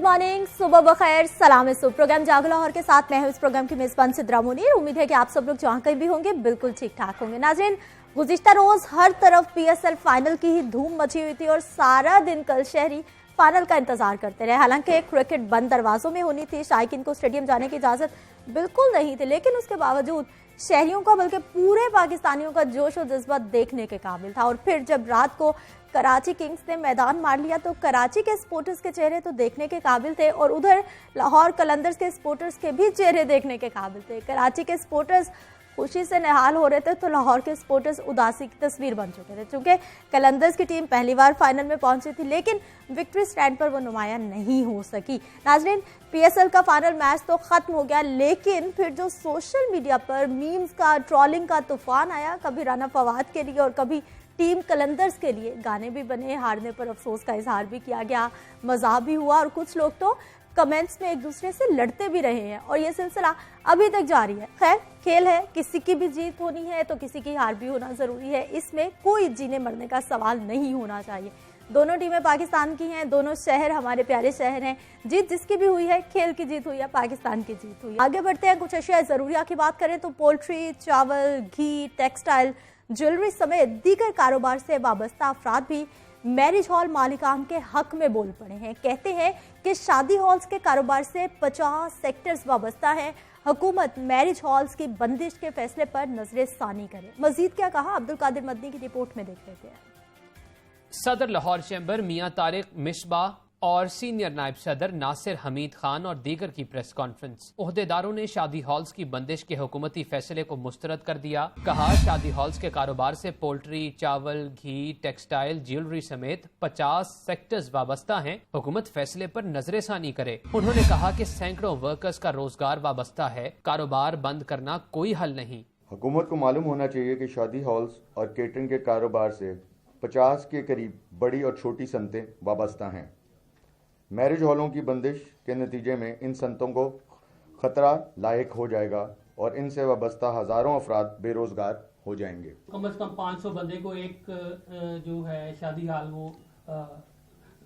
Morning, सुबह बखैर, सलाम सुबह। प्रोग्राम जागो लाहौर के साथ मैं हूं इस प्रोग्राम की मेजबान सिद्रा मुनीर। उम्मीद है कि आप सब लोग जहां कहीं भी होंगे बिल्कुल ठीक ठाक होंगे। नाज़रीन, गुज़िश्ता रोज हर तरफ PSL फाइनल की ही धूम मची हुई थी और सारा दिन कल शहरी फाइनल का इंतजार करते रहे। हालांकि क्रिकेट बंद दरवाजों में होनी थी, शायकीन को स्टेडियम जाने की इजाजत बिल्कुल नहीं थी, लेकिन उसके बावजूद शहरियों का बल्कि पूरे पाकिस्तानियों का जोश और जज्बा देखने के काबिल था। और फिर जब रात को कराची किंग्स ने मैदान मार लिया तो कराची के सपोर्टर्स के चेहरे तो देखने के काबिल थे और उधर लाहौर कलंदर्स के सपोर्टर्स के भी चेहरे देखने के काबिल थे। कराची के सपोर्टर्स खुशी से निहाल हो रहे थे तो लाहौर के सपोर्टर्स उदासी की तस्वीर बन चुके थे। चूंकि कलंदर्स की टीम पहली बार फाइनल में पहुंची थी, लेकिन विक्ट्री स्टैंड पर वो नुमायां नहीं हो सकी। नाज़रीन, PSL का फाइनल मैच तो खत्म हो गया, लेकिन फिर जो सोशल मीडिया पर मीम्स का, ट्रोलिंग का तूफान आया, कभी राना फवाद के लिए और कभी टीम कलंदर्स के लिए गाने भी बने, हारने पर अफसोस का इजहार भी किया गया, मजाक भी हुआ और कुछ लोग तो कमेंट्स में एक दूसरे से लड़ते भी रहे हैं और ये सिलसिला अभी तक जारी है। खैर, खेल है, किसी की भी जीत होनी है तो किसी की हार भी होना जरूरी है। इसमें कोई जीने मरने का सवाल नहीं होना चाहिए। दोनों टीमें पाकिस्तान की हैं, दोनों शहर हमारे प्यारे शहर हैं। जीत जिसकी भी हुई है, खेल की जीत हुई है, पाकिस्तान की जीत हुई है। आगे बढ़ते हैं, कुछ अशिया ज़रूरिया की बात करें तो पोल्ट्री, चावल, घी, टेक्सटाइल, ज्वेलरी समेत दीगर कारोबार से वाबस्ता अफराद भी मैरिज हॉल मालिकान के हक में बोल पड़े हैं। कहते हैं कि शादी हॉल्स के कारोबार से 50 सेक्टर्स वाबस्ता हैं। हुकूमत मैरिज हॉल्स की बंदिश के फैसले पर नजर सानी करे। मजीद क्या कहा, अब्दुल कादिर मदनी की रिपोर्ट में देख लेते हैं। सदर लाहौर चैम्बर मियां तारिक मिसबाह और सीनियर नायब सदर नासिर हमीद खान और दीगर की प्रेस कॉन्फ्रेंस। ओहदेदारों ने शादी हॉल्स की बंदिश के हुकूमती फैसले को मुस्तरद कर दिया। कहा, शादी हॉल्स के कारोबार से पोल्ट्री, चावल, घी, टेक्सटाइल, ज्वेलरी समेत 50 सेक्टर्स वाबस्ता हैं। हुकूमत फैसले पर नजर सानी करे। उन्होंने कहा कि सैकड़ों वर्कर्स का रोजगार वाबस्ता है, कारोबार बंद करना कोई हल नहीं। हुकूमत को मालूम होना चाहिए कि शादी हॉल्स और केटरिंग के कारोबार से 50 के करीब बड़ी और छोटी सनतें वाबस्ता हैं। मैरिज हॉलों की बंदिश के नतीजे में इन सनतों को खतरा लायक हो जाएगा और इनसे वाबस्ता हजारों अफराद बेरोजगार हो जाएंगे। कम से कम 500 बंदे को एक जो है शादी हॉल वो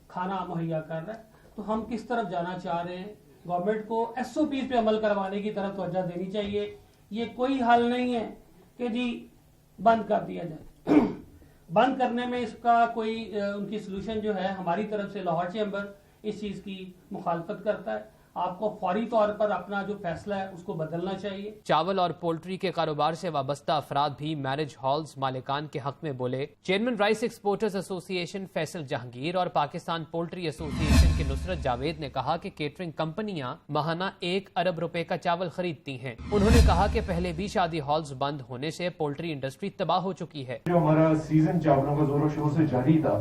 खाना मुहैया कर रहा है। तो हम किस तरफ जाना चाह रहे हैं? गवर्नमेंट को SOPs पे अमल करवाने की तरफ तवज्जो देनी चाहिए। ये कोई हल नहीं है कि जी बंद कर दिया जाए। बंद करने में इसका कोई उनकी सोल्यूशन जो है, हमारी तरफ से लाहौर चैम्बर इस चीज की मुखालफत करता है। आपको फौरी तौर पर अपना जो फैसला है उसको बदलना चाहिए। चावल और पोल्ट्री के कारोबार से वाबस्ता अफराद भी मैरिज हॉल्स मालिकान के हक में बोले। Chairman rice exporters association Faisal Jahangir और पाकिस्तान पोल्ट्री एसोसिएशन के नुसरत जावेद ने कहा कि केटरिंग कंपनियां माहाना 1 अरब रुपए का चावल खरीदती हैं। उन्होंने कहा कि पहले भी शादी हॉल्स बंद होने से पोल्ट्री इंडस्ट्री तबाह हो चुकी है। जो हमारा सीजन चावलों का जोरों शोर से जारी था,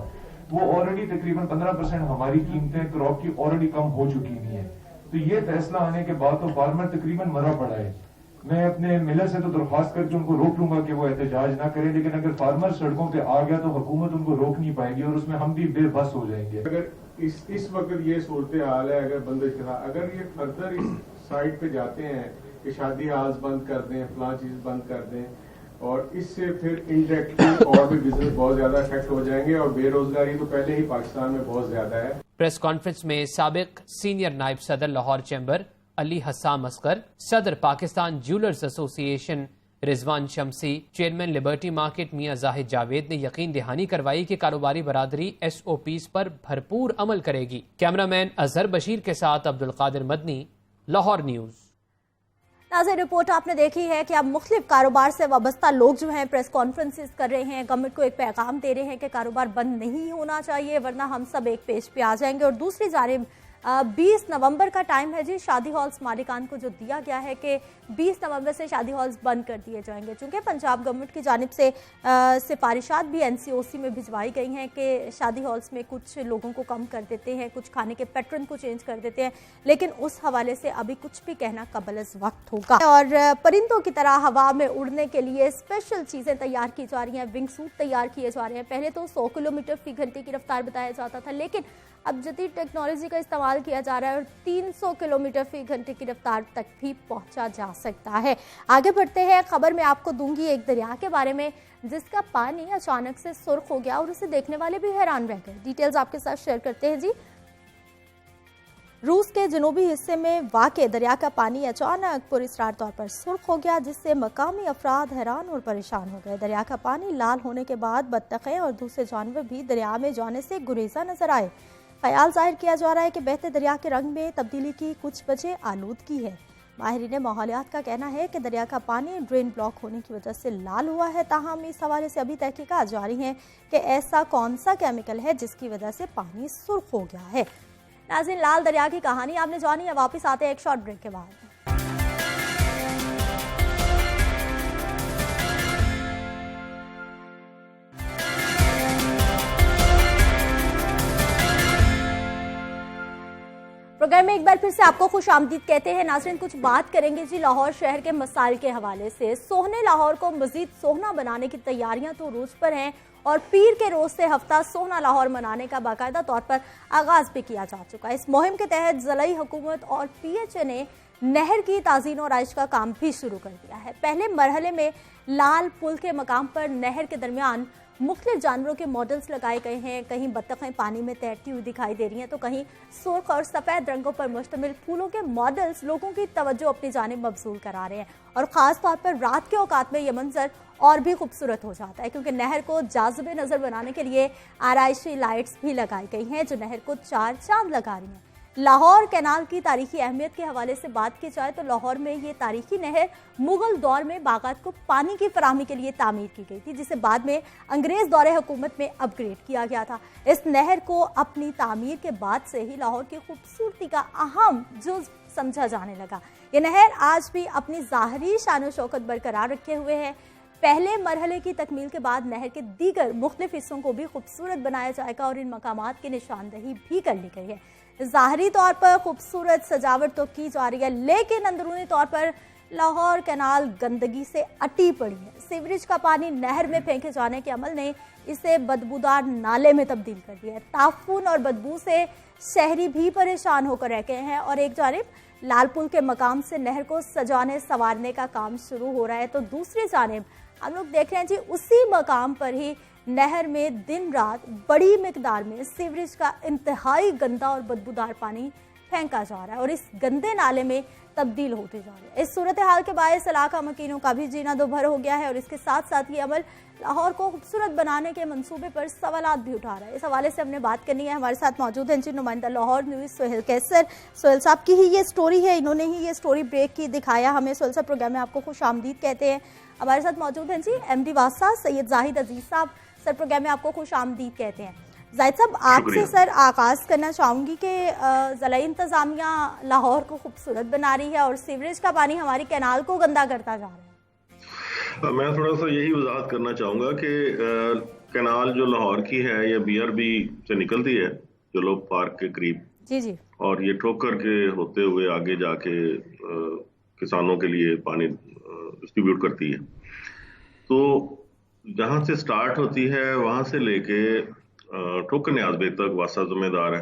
वो ऑलरेडी तकरीबन 15% हमारी कीमतें क्रॉप की ऑलरेडी कम हो चुकी हुई है। तो ये फैसला आने के बाद तो फार्मर तकरीबन मरा पड़ा है। मैं अपने मिलर से तो दरख्वास्त करके उनको रोक लूंगा कि वो एहतजाज ना करें, लेकिन अगर फार्मर सड़कों पे आ गया तो हुकूमत उनको रोक नहीं पाएगी और उसमें हम भी बेबस हो जाएंगे। अगर इस वक्त ये सूरत हाल है, अगर बंदिश के साथ अगर ये फर्दर इस साइड पे जाते हैं कि शादी हॉल्स बंद कर दें, फलां चीज बंद कर दें, और इससे फिर इंडायरेक्टली और भी बिजनेस बहुत ज्यादा इफेक्ट हो जाएंगे और बेरोजगारी तो पहले ही पाकिस्तान में बहुत ज्यादा है। प्रेस कॉन्फ्रेंस में साबिक सीनियर नायब सदर लाहौर चैम्बर अली हसाम असगर, सदर पाकिस्तान ज्वेलर्स एसोसिएशन रिजवान शमसी, चेयरमैन लिबर्टी मार्केट मियां जाहिद जावेद ने यकीन दहानी करवाई कि कारोबारी बरादरी SOPs पर भरपूर अमल करेगी। कैमरामैन अजहर बशीर के साथ अब्दुल कादिर मदनी, लाहौर न्यूज। नाज़रीन, रिपोर्ट आपने देखी है कि अब मुख्तलिफ कारोबार से वाबस्ता लोग जो हैं प्रेस कॉन्फ्रेंसेस कर रहे हैं, गवर्नमेंट को एक पैगाम दे रहे हैं कि कारोबार बंद नहीं होना चाहिए वरना हम सब एक पेज पे आ जाएंगे। और दूसरी जानिब 20 नवंबर का टाइम है जी शादी हॉल्स मालिकान को जो दिया गया है कि 20 नवंबर से शादी हॉल्स बंद कर दिए जाएंगे। चूँकि पंजाब गवर्नमेंट की जानिब से सिफारिशात भी NCOC में भिजवाई गई हैं कि शादी हॉल्स में कुछ लोगों को कम कर देते हैं, कुछ खाने के पैटर्न को चेंज कर देते हैं, लेकिन उस हवाले से अभी कुछ भी कहना कबल वक्त होगा। और परिंदों की तरह हवा में उड़ने के लिए स्पेशल चीज़ें तैयार की जा रही हैं, विंग सूट तैयार किए जा रहे हैं। पहले तो 100 किलोमीटर फी घंटे की रफ्तार बताया जाता था, लेकिन अब जदीद टेक्नोलॉजी का इस्तेमाल किया जा रहा है और 300 किलोमीटर फी घंटे की रफ्तार तक भी पहुंचा जा सकता है। आगे बढ़ते हैं, खबर में आपको दूंगी एक दरिया के बारे में जिसका पानी अचानक से सुर्ख हो गया और उसे देखने वाले भी हैरान रह गए। डिटेल्स आपके साथ शेयर करते हैं जी। रूस के जनूबी हिस्से में वाक़े दरिया का पानी अचानक पुरस्कार तौर पर सुर्ख हो गया, जिससे मकामी अफराद हैरान और परेशान हो गए। दरिया का पानी लाल होने के बाद बत्तखें और दूसरे जानवर भी दरिया में जाने से गुरेजा नजर आए। ख्याल जाहिर किया जा रहा है कि बहते दरिया के रंग में तब्दीली की कुछ वजह आलूदगी है। माहिरीन माहौलियात का कहना है कि दरिया का पानी ड्रेन ब्लॉक होने की वजह से लाल हुआ है। ताहम इस हवाले से अभी तहकीकात जारी हैं कि ऐसा कौन सा केमिकल है जिसकी वजह से पानी सुर्ख हो गया है। नाज़रीन, लाल दरिया की कहानी आपने जानी है। वापस आते हैं एक शॉर्ट ब्रेक के बाद। प्रोग्राम में एक बार फिर से आपको खुश आमदीद कहते हैं। नाज़रीन, कुछ बात करेंगे जी लाहौर शहर के मसाइल के हवाले से। सोहने लाहौर को मजीद सोहना बनाने की तैयारियां तो रोज पर हैं और पीर के रोज से हफ्ता सोहना लाहौर मनाने का बाकायदा तौर पर आगाज भी किया जा चुका है। इस मुहिम के तहत ज़िलाई हुकूमत और PHA ने नहर की ताज़ीन और आइश का काम भी शुरू कर दिया है। पहले मरहले में लाल पुल के मकाम पर नहर के दरमियान मुख्तलिफ जानवरों के मॉडल्स लगाए गए हैं। कहीं बत्तखें पानी में तैरती हुई दिखाई दे रही हैं, तो कहीं सुर्ख और सफ़ेद रंगों पर मुश्तमिल फूलों के मॉडल्स लोगों की तवज्जो अपनी जानिब मबसूल करा रहे हैं। और ख़ास तौर पर रात के औकात में यह मंजर और भी खूबसूरत हो जाता है, क्योंकि नहर को जाज़िब नज़र बनाने के लिए आराइशी लाइट्स भी लगाई गई हैं जो नहर को चार चांद लगा रही हैं। लाहौर कैनाल की तारीखी अहमियत के हवाले से बात की जाए तो लाहौर में ये तारीखी नहर मुगल दौर में बागात को पानी की फराहमी के लिए तामीर की गई थी, जिसे बाद में अंग्रेज दौरे हुकूमत में अपग्रेड किया गया था। इस नहर को अपनी तामीर के बाद से ही लाहौर की खूबसूरती का अहम जुज़ समझा जाने लगा। ये नहर आज भी अपनी ज़ाहरी शान व शौकत बरकरार रखे हुए है। पहले मरहले की तकमील के बाद नहर के दीगर मुख्तलिफ हिस्सों को भी खूबसूरत बनाया जाएगा और इन मकामात की निशानदही भी कर ली गई है। ज़ाहरी तौर पर खूबसूरत सजावट तो की जा रही है, लेकिन अंदरूनी तौर पर लाहौर कैनाल गंदगी से अटी पड़ी है। सीवरेज का पानी नहर में फेंके जाने के अमल ने इसे बदबूदार नाले में तब्दील कर दिया है। ताफून और बदबू से शहरी भी परेशान होकर रह गए हैं और एक जानिब लाल पुल के मकाम से नहर को सजाने संवारने का काम शुरू हो रहा है, तो दूसरी जानिब हम लोग देख रहे हैं जी उसी मकाम पर ही नहर में दिन रात बड़ी मिकदार में सीवरेज का इंतहाई गंदा और बदबूदार पानी फेंका जा रहा है और इस गंदे नाले में तब्दील होते जा रहे हैं। इस सूरत हाल के बायस इलाका मकीनों का भी जीना दोभर हो गया है और इसके साथ साथ ये अमल लाहौर को खूबसूरत बनाने के मंसूबे पर सवालात भी उठा रहा है। इस हवाले से हमने बात करनी है। हमारे साथ मौजूद हैं जी नुमाइंदा लाहौर न्यूज़ सोहेल कैसर। सोहेल साहब की ही ये स्टोरी है, इन्होंने ही ये स्टोरी ब्रेक की दिखाया हमें। सोहेल साहब, प्रोग्राम में आपको खुश आमदीद कहते हैं। हमारे साथ मौजूद हैं जी MD वासा सैयद जाहिद अजीज साहब। सर, प्रोग्राम में आपको खुश आमदीद कहते हैं। जाहिद साहब, आपसे सर आगाज़ करना चाहूँगी कि ज़िलाई इंतज़ामिया लाहौर को खूबसूरत बना रही है और सीवरेज का पानी हमारी कैनाल को गंदा करता जा रहा है। मैं थोड़ा सा यही वजाहत करना चाहूँगा कि कैनाल जो लाहौर की है ये BRB से निकलती है चलो पार्क के करीब जी जी, और ये ठोकर के होते हुए आगे जाके किसानों के लिए पानी डिस्ट्रीब्यूट करती है। तो जहाँ से स्टार्ट होती है वहाँ से लेके ठोकर न्याज़बे तक वासा जिम्मेदार है।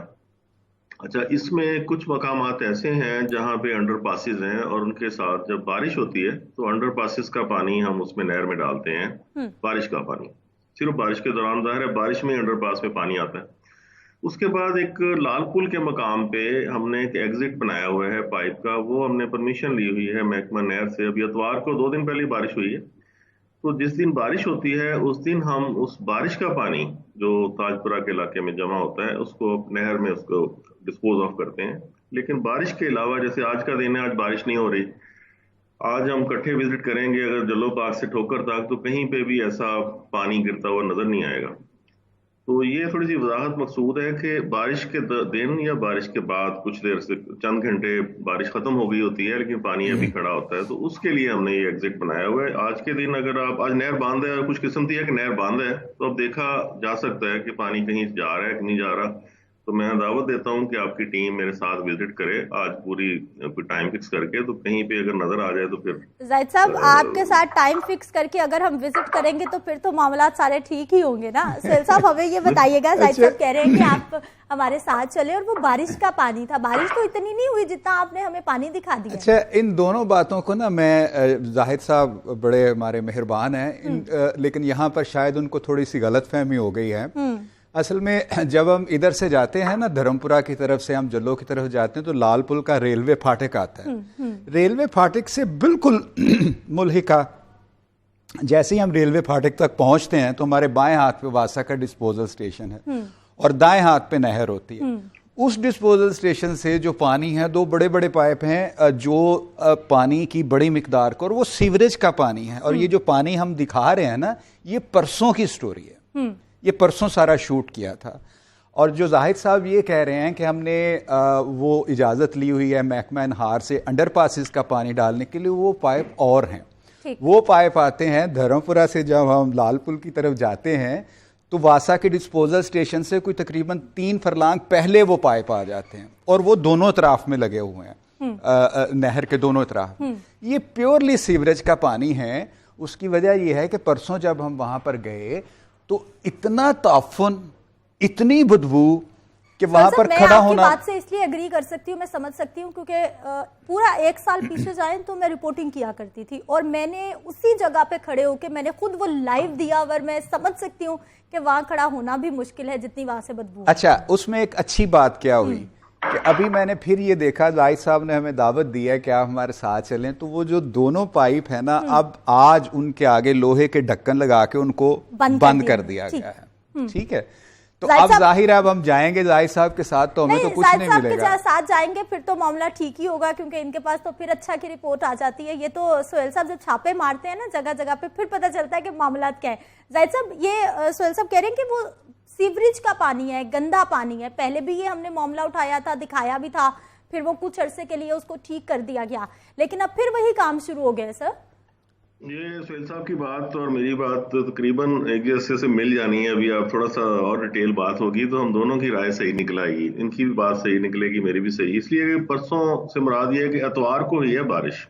अच्छा, इसमें कुछ मकामात ऐसे हैं जहाँ पे अंडर पासिस हैं और उनके साथ जब बारिश होती है तो अंडर पासिस का पानी हम उसमें नहर में डालते हैं। बारिश का पानी सिर्फ बारिश के दौरान, ज़ाहिर है बारिश में अंडर पास में पानी आता है। उसके बाद एक लाल पुल के मकाम पे हमने एक एग्जिट बनाया हुआ है पाइप का, वो हमने परमिशन ली हुई है महकमा नहर से। अभी इतवार को 2 दिन पहले बारिश हुई है, तो जिस दिन बारिश होती है उस दिन हम उस बारिश का पानी जो ताजपुरा के इलाके में जमा होता है उसको नहर में उसको डिस्पोज ऑफ करते हैं। लेकिन बारिश के अलावा, जैसे आज का दिन है, आज बारिश नहीं हो रही, आज हम इकट्ठे विजिट करेंगे अगर जलो पार्क से ठोकर तक, तो कहीं पे भी ऐसा पानी गिरता हुआ नजर नहीं आएगा। तो ये थोड़ी सी वजाहत मकसूद है कि बारिश के दिन या बारिश के बाद कुछ देर से चंद घंटे बारिश खत्म हो गई होती है लेकिन पानी अभी खड़ा होता है, तो उसके लिए हमने ये एग्जिट बनाया हुआ है। आज के दिन अगर आप, आज नहर बांध है, कुछ किस्मती है कि नहर बांध है, तो अब देखा जा सकता है कि पानी कहीं जा रहा है कि नहीं जा रहा। तो मैं दावत देता हूं कि आपकी टीम मेरे साथ विजिट करे आज पूरी कोई टाइम फिक्स करके, तो कहीं पे अगर नजर आ जाए तो फिर। जाहिद साहब, आपके साथ टाइम फिक्स करके अगर हम विजिट करेंगे तो फिर तो मामला सारे ठीक ही होंगे ना। सोहेल साहब, हमें ये बताइएगा, जाहिद साहब कह रहे हैं कि आप हमारे साथ चले और वो बारिश का पानी था, बारिश तो इतनी नहीं हुई जितना आपने हमें पानी दिखा दिया। अच्छा, इन दोनों बातों को ना मैं, जाहिद साहब बड़े हमारे मेहरबान हैं, लेकिन यहाँ पर शायद उनको थोड़ी सी गलतफहमी हो गई है। असल में जब हम इधर से जाते हैं ना, धर्मपुरा की तरफ से हम जल्लो की तरफ जाते हैं, तो लाल पुल का रेलवे फाटक आता है। रेलवे फाटक से बिल्कुल मुल्हिका जैसे ही हम रेलवे फाटक तक पहुंचते हैं तो हमारे बाएं हाथ पे वासा का डिस्पोजल स्टेशन है और दाएं हाथ पे नहर होती है। उस डिस्पोजल स्टेशन से जो पानी है, 2 बड़े बड़े पाइप हैं जो पानी की बड़ी मिकदार को, और वो सीवरेज का पानी है। और ये जो पानी हम दिखा रहे हैं ना, ये परसों की स्टोरी है, ये परसों सारा शूट किया था। और जो जाहिद साहब ये कह रहे हैं कि हमने वो इजाज़त ली हुई है महकमा हार से अंडरपासिस का पानी डालने के लिए, वो पाइप और हैं। वो पाइप आते हैं धर्मपुरा से। जब हम लाल पुल की तरफ जाते हैं तो वासा के डिस्पोजल स्टेशन से कोई तकरीबन 3 फरलांग पहले वो पाइप आ जाते हैं और वो दोनों तरफ में लगे हुए हैं, नहर के दोनों तरफ। ये प्योरली सीवरेज का पानी है। उसकी वजह यह है कि परसों जब हम वहां पर गए तो इतना ताफुन, इतनी बदबू कि वहां पर खड़ा होना। बात से इसलिए एग्री कर सकती हूँ, मैं समझ सकती हूँ, क्योंकि पूरा 1 साल पीछे जाए तो मैं रिपोर्टिंग किया करती थी और मैंने उसी जगह पे खड़े होकर मैंने खुद वो लाइव दिया, और मैं समझ सकती हूँ कि वहां खड़ा होना भी मुश्किल है जितनी वहां से बदबू। अच्छा, उसमें एक अच्छी बात क्या हुई कि अभी मैंने फिर ये देखा, जाहिद साहब ने हमें दावत दी है कि आप हमारे साथ चलें, तो वो जो दोनों पाइप है ना, अब आज उनके आगे लोहे के ढक्कन लगा के उनको बंद कर दिया गया है। ठीक है, तो अब जाहिर है अब हम जाएंगे जाहिद साहब के साथ, तो हमें तो कुछ नहीं मिलेगा। के साथ जाएंगे फिर तो मामला ठीक ही होगा, क्योंकि इनके पास तो फिर अच्छा की रिपोर्ट आ जाती है। ये तो सोहेल साहब जब छापे मारते हैं ना जगह जगह पे, फिर पता चलता है कि मामला क्या है। जाहिद साहब, ये सोहेल साहब कह रहे हैं कि वो सीवरेज का पानी है, गंदा पानी है। पहले भी ये हमने मामला उठाया था, दिखाया भी था, फिर वो कुछ अरसे के लिए उसको ठीक कर दिया गया, लेकिन अब फिर वही काम शुरू हो गया। सर, ये सोहेल साहब की बात और मेरी बात तो तकरीबन एक जैसे से मिल जानी है। अभी आप थोड़ा सा और डिटेल बात होगी तो हम दोनों की राय सही निकल आएगी, इनकी भी बात सही निकलेगी, मेरी भी सही। इसलिए परसों से मुराद ये है कि इतवार को ही है बारिश।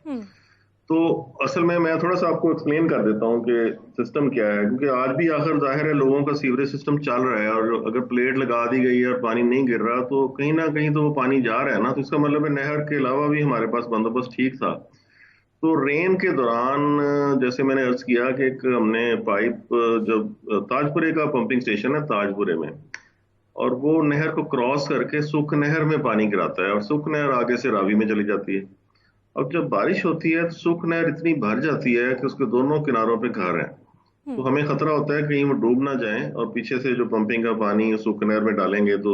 तो असल में मैं थोड़ा सा आपको एक्सप्लेन कर देता हूँ कि सिस्टम क्या है, क्योंकि आज भी आखिर जाहिर है लोगों का सीवरेज सिस्टम चल रहा है, और अगर प्लेट लगा दी गई है और पानी नहीं गिर रहा तो कहीं ना कहीं तो वो पानी जा रहा है ना। तो इसका मतलब है नहर के अलावा भी हमारे पास बंदोबस्त ठीक था। तो रेन के दौरान जैसे मैंने अर्ज किया कि एक हमने पाइप, जब ताजपुरे का पंपिंग स्टेशन है ताजपुरे में, और वो नहर को क्रॉस करके सुख नहर में पानी गिराता है और सुख नहर आगे से रावी में चली जाती है। अब जब बारिश होती है तो सुख नहर इतनी भर जाती है कि उसके दोनों किनारों पे घर हैं, तो हमें खतरा होता है कहीं वो डूब ना जाए और पीछे से जो पंपिंग का पानी सुख नहर में डालेंगे तो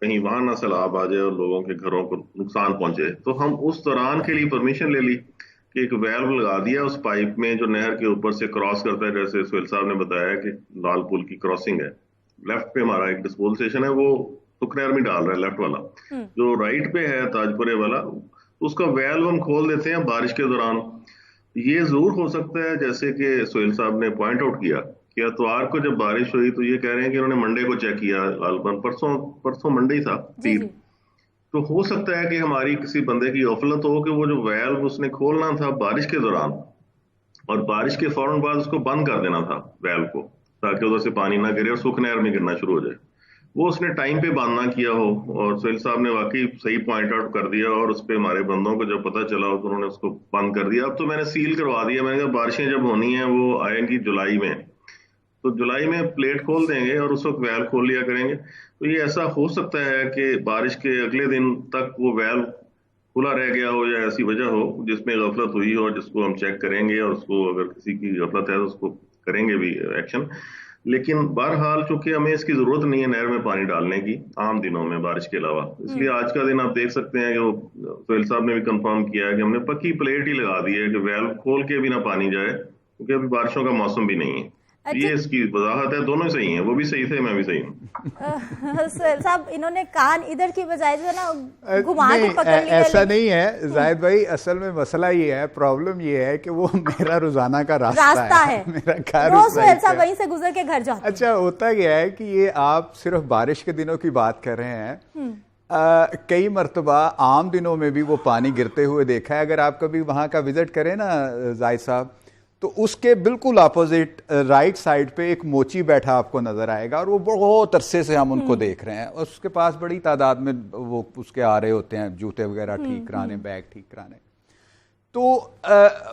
कहीं वहां ना सैलाब आ जाए और लोगों के घरों को नुकसान पहुंचे। तो हम उस दौरान के लिए परमिशन ले ली कि एक वेल्व लगा दिया उस पाइप में जो नहर के ऊपर से क्रॉस करता है। जैसे सोहेल साहब ने बताया कि लाल पुल की क्रॉसिंग है, लेफ्ट पे हमारा एक डिस्पोजल स्टेशन है, वो सुख नहर में डाल रहा है लेफ्ट वाला। जो राइट पे है ताजपुरे वाला, उसका वेल्व हम खोल देते हैं बारिश के दौरान। ये जरूर हो सकता है जैसे कि सोहेल साहब ने पॉइंट आउट किया कि इतवार को जब बारिश हुई तो ये कह रहे हैं कि उन्होंने मंडे को चेक किया, परसों मंडे ही था 3, तो हो सकता है कि हमारी किसी बंदे की गफलत हो कि वो जो वेल्व उसने खोलना था बारिश के दौरान और बारिश के फौरन बाद उसको बंद कर देना था वेल्व को, ताकि उधर से पानी ना गिरे और सुख नहर में गिरना शुरू हो जाए। वो उसने टाइम पे बंद ना किया हो, और सोहेल साहब ने वाकई सही पॉइंट आउट कर दिया, और उस पर हमारे बंदों को जब पता चला तो उन्होंने उसको बंद कर दिया। अब तो मैंने सील करवा दिया, मैंने कहा बारिशें जब होनी है वो आएंगी जुलाई में, तो जुलाई में प्लेट खोल देंगे और उस वक्त वेल्व खोल लिया करेंगे। तो ये ऐसा हो सकता है कि बारिश के अगले दिन तक वो वेल्व खुला रह गया हो या ऐसी वजह हो जिसमें गफलत हुई हो, जिसको हम चेक करेंगे और उसको अगर किसी की गफलत है तो उसको करेंगे भी एक्शन। लेकिन बहरहाल चूंकि हमें इसकी जरूरत नहीं है नहर में पानी डालने की आम दिनों में बारिश के अलावा, इसलिए आज का दिन आप देख सकते हैं कि वो सोहेल साहब ने भी कंफर्म किया है कि हमने पक्की प्लेट ही लगा दी है कि वेल्व खोल के भी ना पानी जाए, क्योंकि अभी बारिशों का मौसम भी नहीं है। ये इसकी वजाहत है, दोनों सही हैं, वो भी सही थे, मैं भी सही हूँ। साहब इन्होंने कान इधर की बजाय जो ना घुमा के पकड़ लिया। ऐसा नहीं है जाहिद भाई, असल में मसला ये है, प्रॉब्लम ये है कि वो मेरा रोजाना का रास्ता है। मेरा घर साहब वहीं से गुजर के घर जाते हैं। अच्छा, होता क्या है कि ये आप सिर्फ बारिश के दिनों की बात कर रहे हैं, कई मरतबा आम दिनों में भी वो पानी गिरते हुए देखा है। अगर आप कभी वहां का विजिट करें ना जाहिद साहब, तो उसके बिल्कुल अपोजिट राइट साइड पे एक मोची बैठा आपको नजर आएगा, और वो बहुत अरसे से हम उनको देख रहे हैं, और उसके पास बड़ी तादाद में वो उसके आ रहे होते हैं जूते वगैरह ठीक कराने, बैग ठीक कराने। तो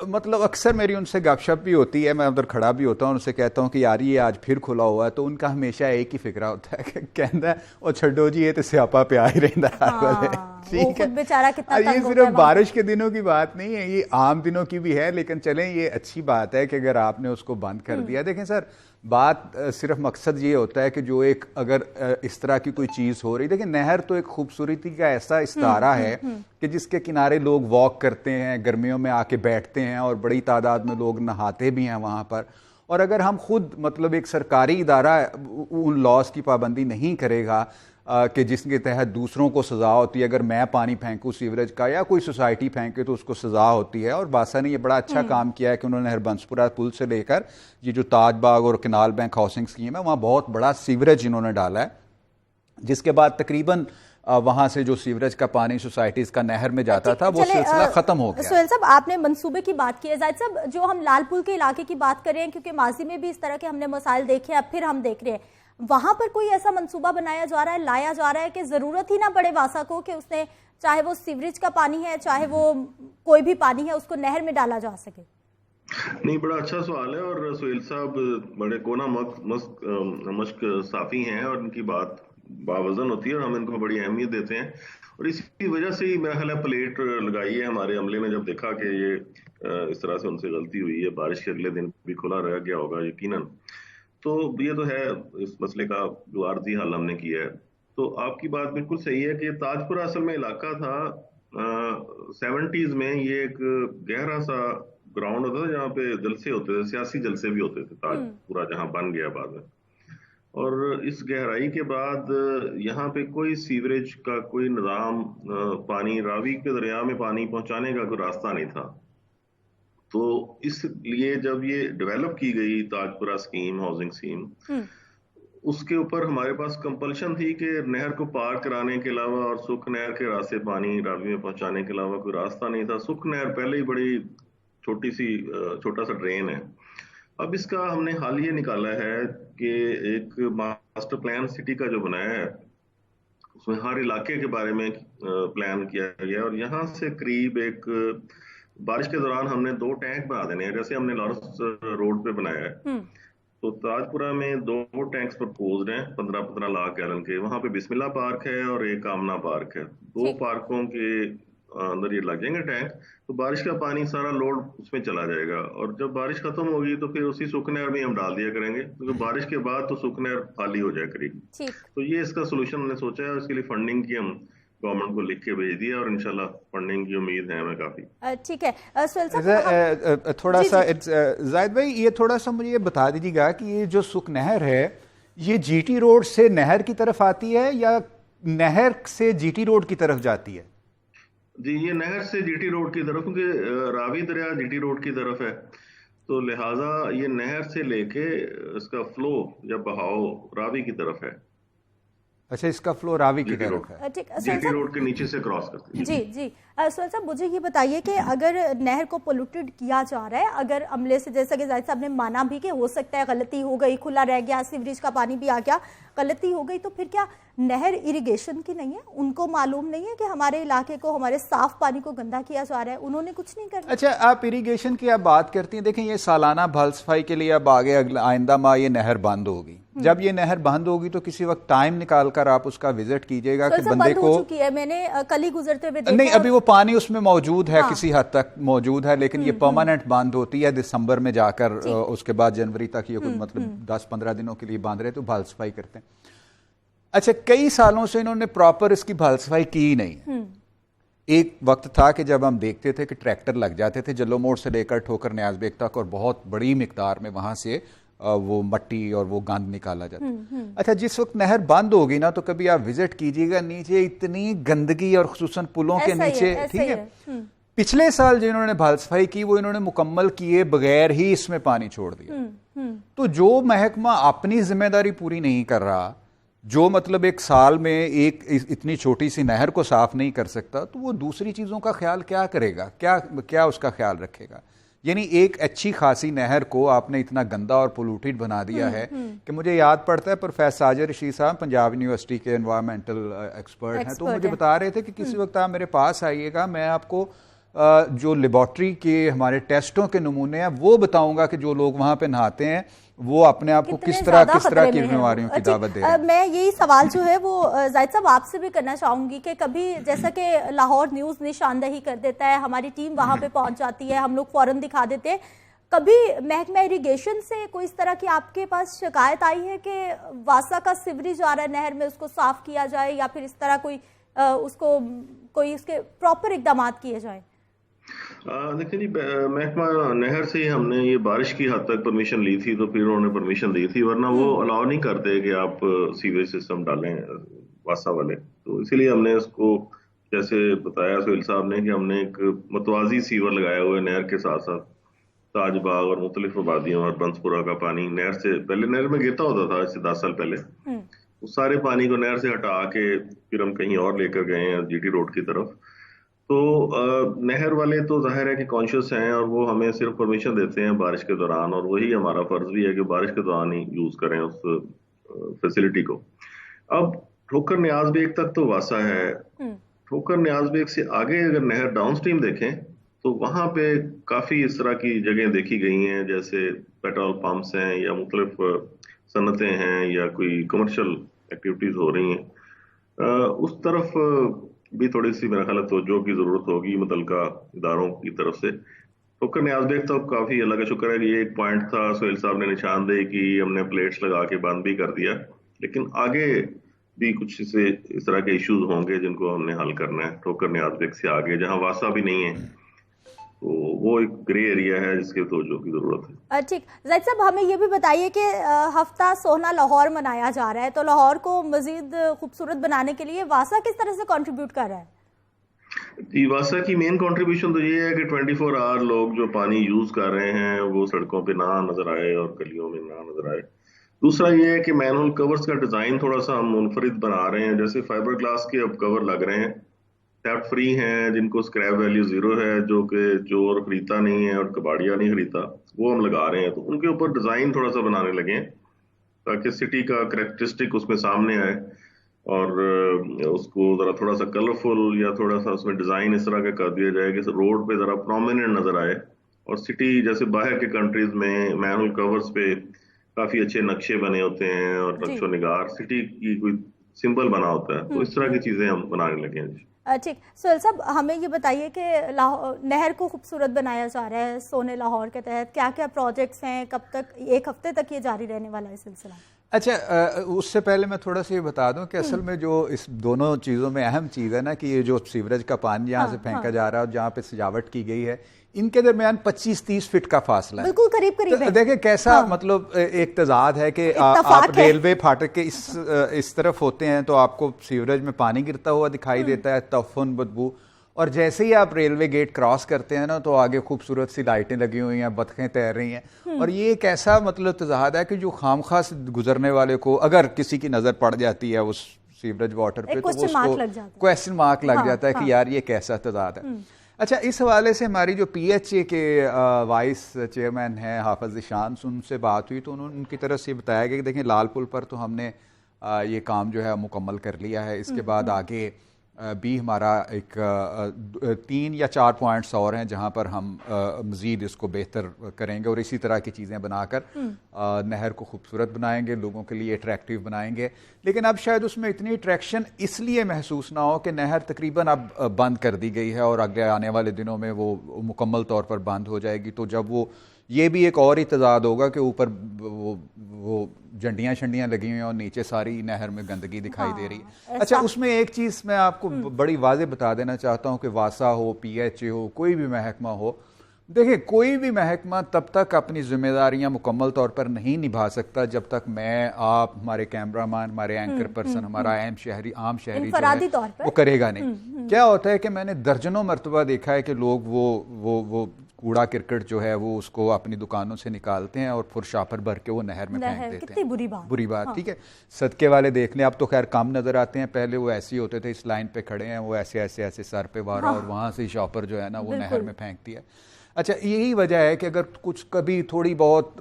मतलब अक्सर मेरी उनसे गपशप भी होती है, मैं उधर खड़ा भी होता हूँ, उनसे कहता हूँ कि यार ये आज फिर खुला हुआ है, तो उनका हमेशा एक ही फिक्रा होता है कि कहता है और छड्डो जी ये तो स्यापा पे आ ही रहता है। हाँ, ठीक है, बेचारा कितना ये सिर्फ बारिश के दिनों की बात नहीं है, ये आम दिनों की भी है, लेकिन चलें ये अच्छी बात है कि अगर आपने उसको बंद कर दिया। देखें सर, बात सिर्फ मकसद ये होता है कि जो एक अगर इस तरह की कोई चीज़ हो रही, देखिए नहर तो एक खूबसूरती का ऐसा इस्तारा है कि जिसके किनारे लोग वॉक करते हैं, गर्मियों में आके बैठते हैं और बड़ी तादाद में लोग नहाते भी हैं वहाँ पर। और अगर हम खुद मतलब एक सरकारी इदारा उन लॉज की पाबंदी नहीं करेगा कि जिसके तहत दूसरों को सज़ा होती है, अगर मैं पानी फेंकूँ सीवरेज का या कोई सोसाइटी फेंके तो उसको सज़ा होती है। और बासा ने ये बड़ा अच्छा काम किया है कि उन्होंने हरबंसपुरा पुल से लेकर ये जो ताज बाग और कनाल बैंक हाउसिंग स्कीम है वहाँ बहुत बड़ा सीवरेज इन्होंने डाला है, जिसके बाद तकरीबन वहां से जो सीवरेज का पानी सोसाइटीज का नहर में जाता था वो सिलसिला खत्म हो गया। सोहेल साहब, आपने मंसूबे की बात की है, जाहिद साहब जो हम लालपुल के इलाके की बात कर रहे हैं, क्योंकि माजी में भी इस तरह के हमने मसाइल देखे हैं, अब फिर हम देख रहे हैं वहां पर कोई ऐसा मंसूबा बनाया जा रहा है, लाया जा रहा है कि जरूरत ही ना पड़े वासा को कि उसने चाहे वो सीवरेज का पानी है चाहे वो कोई भी पानी है उसको नहर में डाला जा सके? नहीं, बड़ा अच्छा सवाल है और सोहेल साहब बड़े कोना मश्क साफी हैं और इनकी बात बावजन होती है और हम इनको बड़ी अहमियत देते हैं। और इसी वजह से ही मेरा ख्याल है प्लेट लगाई है हमारे अमले ने, जब देखा कि ये इस तरह से उनसे गलती हुई है, बारिश के अगले दिन भी खुला रह गया होगा यकीनन। तो ये तो है इस मसले का जो आर्जी हल हमने किया है। तो आपकी बात बिल्कुल सही है कि ताजपुरा असल में इलाका था 70s में, ये एक गहरा सा ग्राउंड होता था जहाँ पे जलसे होते थे, सियासी जलसे भी होते थे, ताजपुरा जहाँ बन गया बाद में। और इस गहराई के बाद यहाँ पे कोई सीवरेज का कोई निज़ाम, पानी रावी के दरिया में पानी पहुंचाने का कोई रास्ता नहीं था। तो इसलिए जब ये डेवलप की गई ताजपुरा स्कीम, हाउसिंग स्कीम, उसके ऊपर हमारे पास कंपल्शन थी कि नहर को पार कराने के अलावा और सुख नहर के रास्ते पानी रावी में पहुंचाने के अलावा कोई रास्ता नहीं था। सुख नहर पहले ही बड़ी छोटा सा ड्रेन है। अब इसका हमने हाल ये निकाला है कि एक मास्टर प्लान सिटी का जो बनाया है उसमें हर इलाके के बारे में प्लान किया गया और यहाँ से करीब एक बारिश के दौरान हमने 2 टैंक बना देने हैं, जैसे हमने लॉरेंस रोड पे बनाया है। तो ताजपुरा में 2 टैंक्स प्रपोज्ड हैं 15-15 लाख गैलन के। वहां पे बिस्मिल्लाह पार्क है और एक आमना पार्क है। 2 पार्कों के अंदर ये लग जाएंगे टैंक, तो बारिश का पानी सारा लोड उसमें चला जाएगा और जब बारिश खत्म होगी तो फिर उसी सुख नहर में हम डाल दिया करेंगे, क्योंकि तो बारिश के बाद तो सुख नहर खाली हो जाए करीब। तो ये इसका सोल्यूशन हमने सोचा है, उसके लिए फंडिंग की हम गवर्नमेंट को लिख के भेज दिया और इंशाल्लाह फंडिंग की उम्मीद है हमें काफी। ठीक है सोहेल साहब, थोड़ा सा जाहिद भाई ये थोड़ा सा मुझे ये बता दीजिएगा कि ये जो सुख नहर है ये जीटी रोड से नहर की तरफ आती है या नहर से जीटी रोड की तरफ जाती है? जी, ये नहर से जीटी रोड की तरफ, क्योंकि रावी दरिया जीटी रोड की तरफ है, तो लिहाजा ये नहर से लेके इसका फ्लो या बहाव रावी की तरफ है। अच्छा, इसका फ्लो रावी की तरफ है, जीटी रोड के नीचे से क्रॉस करती है। जी जी सोहेल साहब, मुझे ये बताइए कि अगर नहर को पोल्यूटेड किया जा रहा है, अगर अमले से, जैसा कि जाहिद साहब ने माना भी कि हो सकता है गलती हो गई, खुला रह गया, सीवरेज का पानी भी आ गया, गलती हो गई, तो फिर क्या नहर इरिगेशन की नहीं है? उनको मालूम नहीं है कि हमारे इलाके को, हमारे साफ पानी को गंदा किया जा रहा है? उन्होंने कुछ नहीं करना। अच्छा, आप इरिगेशन की आप बात करती हैं, देखें ये सालाना भल सफाई के लिए अब आगे आइंदा माह ये नहर बंद होगी। जब ये नहर बंद होगी तो किसी वक्त टाइम निकाल कर आप उसका विजिट कीजिएगा कि बंदे को, मैंने कल ही गुजरते हुए देखा। नहीं, अभी वो पानी उसमें मौजूद है, किसी हद तक मौजूद है, लेकिन ये परमानेंट बंद होती है दिसंबर में जाकर, उसके बाद जनवरी तक ये कुछ मतलब 10-15 दिनों के लिए बांध रहे तो भल सफाई करते हैं। अच्छा, कई सालों से इन्होंने प्रॉपर इसकी भल सफाई की ही नहीं। एक वक्त था कि जब हम देखते थे कि ट्रैक्टर लग जाते थे जल्लो मोड़ से लेकर ठोकर न्याज बेग तक और बहुत बड़ी मिकदार में वहां से वो मट्टी और वो गंद निकाला जाता। अच्छा, जिस वक्त नहर बंद होगी ना तो कभी आप विजिट कीजिएगा, नीचे इतनी गंदगी और खुसूसन पुलों के नीचे, ठीक है, पिछले साल जो इन्होंने भल सफाई की वो इन्होंने मुकम्मल किए बगैर ही इसमें पानी छोड़ दिया। तो जो महकमा अपनी जिम्मेदारी पूरी नहीं कर रहा, जो मतलब एक साल में एक इतनी छोटी सी नहर को साफ नहीं कर सकता, तो वो दूसरी चीजों का ख्याल क्या करेगा? क्या उसका ख्याल रखेगा? यानी एक अच्छी खासी नहर को आपने इतना गंदा और पोल्यूटेड बना दिया है कि मुझे याद पड़ता है प्रोफेसर साजिद रशीद साहब पंजाब यूनिवर्सिटी के एनवायरमेंटल एक्सपर्ट हैं, तो मुझे बता रहे थे कि किसी वक्त आप मेरे पास आइएगा, मैं आपको जो लेबॉर्ट्री के हमारे टेस्टों के नमूने हैं वो बताऊंगा कि जो लोग वहां पे नहाते हैं वो अपने आप को किस तरह की बीमारियों की दावत दे रहे हैं। मैं यही सवाल जो है वो जाहिद साहब आपसे भी करना चाहूंगी कि कभी जैसा कि लाहौर न्यूज़ निशानदही कर देता है, हमारी टीम वहां पे पहुंच जाती है, हम लोग फौरन दिखा देते हैं, कभी महकमा इरिगेशन से कोई इस तरह की आपके पास शिकायत आई है कि वासा का सीवरेज आ रहा है नहर में, उसको साफ किया जाए या फिर इस तरह कोई उसके प्रॉपर इकदाम किए जाए? देखिए जी, महकमा नहर से ही हमने ये बारिश की हद तक परमिशन ली थी, तो फिर उन्होंने परमिशन दी थी, वरना वो अलाउ नहीं करते कि आप सीवेज सिस्टम डालें वासा वाले। तो इसीलिए हमने उसको, जैसे बताया सोहेल साहब ने, कि हमने एक मतवाजी सीवर लगाया हुआ है नहर के साथ साथ। ताजबाग और मुख्तलिफ आबादियों और बंसपुरा का पानी नहर से पहले नहर में गिरता होता था, इससे 10 साल पहले। उस सारे पानी को नहर से हटा के फिर हम कहीं और लेकर गए हैं, जीटी रोड की तरफ। तो नहर वाले तो जाहिर है कि कॉन्शियस हैं और वो हमें सिर्फ परमिशन देते हैं बारिश के दौरान, और वही हमारा फर्ज भी है कि बारिश के दौरान ही यूज करें उस फैसिलिटी को। अब ठोकर न्याज बेग तक तो वासा है, ठोकर न्याज बेग से आगे अगर नहर डाउन स्ट्रीम देखें तो वहां पे काफी इस तरह की जगह देखी गई हैं, जैसे पेट्रोल पंप्स हैं या मुख्तलिफ सनतें हैं या कोई कमर्शियल एक्टिविटीज हो रही हैं। उस तरफ भी थोड़ी सी मेरा ख्याल तवज्जो की जरूरत होगी मुतलका इदारों की तरफ से। ठोकर न्याज बेग तो काफी अल्लाह का शुक्र है कि ये एक पॉइंट था, सोहेल साहब ने निशानदेही की, हमने प्लेट्स लगा के बंद भी कर दिया, लेकिन आगे भी कुछ इस तरह के इश्यूज होंगे जिनको हमने हल करना है। ठोकर न्याज बेग से आगे जहां वासा भी नहीं है, तो वो एक ग्रे एरिया है जिसके तवज्जो की जरूरत है। ठीक, जाहिद साहब हमें ये भी बताइए कि हफ्ता सोना लाहौर मनाया जा रहा है, तो लाहौर को मजीद खूबसूरत बनाने के लिए वासा किस तरह से कंट्रीब्यूट कर रहा है? जी, वासा की मेन कंट्रीब्यूशन तो ये है कि 24 आवर लोग जो पानी यूज कर रहे हैं वो सड़कों पे ना नजर आए और गलियों में ना नजर आए। दूसरा ये है कि मैनहोल कवर्स का डिजाइन थोड़ा सा हम मुनफरिद बना रहे हैं, जैसे फाइबर ग्लास के अब कवर लग रहे हैं, थेफ्ट फ्री हैं, जिनको स्क्रैप वैल्यू 0 है, जो कि चोर खरीदता नहीं है और कबाड़िया नहीं खरीदता, वो हम लगा रहे हैं। तो उनके ऊपर डिजाइन थोड़ा सा बनाने लगे हैं ताकि सिटी का कैरेक्टरिस्टिक उसमें सामने आए और उसको जरा थोड़ा सा कलरफुल या थोड़ा सा उसमें डिजाइन इस तरह का कर दिया जाए कि रोड पे जरा प्रोमिनेंट नजर आए। और सिटी जैसे बाहर के कंट्रीज में मैनुअल कवर्स पे काफी अच्छे नक्शे बने होते हैं और नक्शो निगार सिटी की कोई सिंबल बना होता है, तो इस तरह की चीजें हम बनाने लगे हैं। ठीक, सोहेल साहब हमें ये बताइए कि नहर को खूबसूरत बनाया जा रहा है सोने लाहौर के तहत, क्या क्या प्रोजेक्ट्स हैं, कब तक, एक हफ्ते तक ये जारी रहने वाला है सिलसिला? अच्छा, उससे पहले मैं थोड़ा सा ये बता दूं कि असल में जो इस दोनों चीज़ों में अहम चीज़ है ना कि ये जो सीवरेज का पानी यहाँ से फेंका जा रहा है और जहाँ पे सजावट की गई है, इनके दरमियान 25-30 फीट का फासला है, बिल्कुल करीब करीब है। देखिए कैसा मतलब एक तजाद है कि आप रेलवे फाटक के इस तरफ होते हैं तो आपको सीवरेज में पानी गिरता हुआ दिखाई देता है, तफन बदबू, और जैसे ही आप रेलवे गेट क्रॉस करते हैं ना तो आगे खूबसूरत सी लाइटें लगी हुई हैं, बतखें तैर रही हैं, और ये एक ऐसा मतलब तजाद है कि जो खामखा से गुजरने वाले को अगर किसी की नजर पड़ जाती है उस सीवरेज वाटर पे तो उसको क्वेश्चन मार्क लग जाता है कि यार ये कैसा तजाद है। अच्छा, इस हवाले से हमारी जो PHA के वाइस चेयरमैन हैं हाफिज ईशान, उनसे बात हुई तो उन्होंने उनकी तरफ से बताया गया कि देखें लाल पुल पर तो हमने ये काम जो है मुकम्मल कर लिया है, इसके बाद आगे भी हमारा एक 3 या 4 पॉइंट्स और हैं जहां पर हम मज़ीद इसको बेहतर करेंगे और इसी तरह की चीज़ें बनाकर नहर को खूबसूरत बनाएंगे, लोगों के लिए अट्रैक्टिव बनाएंगे। लेकिन अब शायद उसमें इतनी अट्रैक्शन इसलिए महसूस ना हो कि नहर तकरीबन अब बंद कर दी गई है और आगे आने वाले दिनों में वो मुकम्मल तौर पर बंद हो जाएगी, तो जब वो ये भी एक और ही तजाद होगा कि ऊपर वो झंडियाँ शंडियाँ लगी हुई हैं और नीचे सारी नहर में गंदगी दिखाई दे रही है। अच्छा, उसमें एक चीज़ मैं आपको बड़ी वाज़ेह बता देना चाहता हूँ कि वासा हो, PHA हो, कोई भी महकमा हो, देखिए कोई भी महकमा तब तक अपनी जिम्मेदारियां मुकम्मल तौर पर नहीं निभा सकता जब तक मैं, आप, हमारे कैमरामैन, हमारे एंकर पर्सन, हमारा आम शहरी जो है वो करेगा नहीं। क्या होता है कि मैंने दर्जनों मरतबा देखा है कि लोग वो कूड़ा क्रिकेट जो है वो उसको अपनी दुकानों से निकालते हैं और फुरशापर भर के वो नहर में फेंक देते हैं। बुरी बात। ठीक है, सदके वाले देख लें, अब तो खैर कम नजर आते हैं, पहले वो ऐसे ही होते थे, इस लाइन पे खड़े हैं, वो ऐसे सर पे वारा और वहां से शॉपर जो है ना वो नहर में फेंकती है। अच्छा, यही वजह है कि अगर कुछ कभी थोड़ी बहुत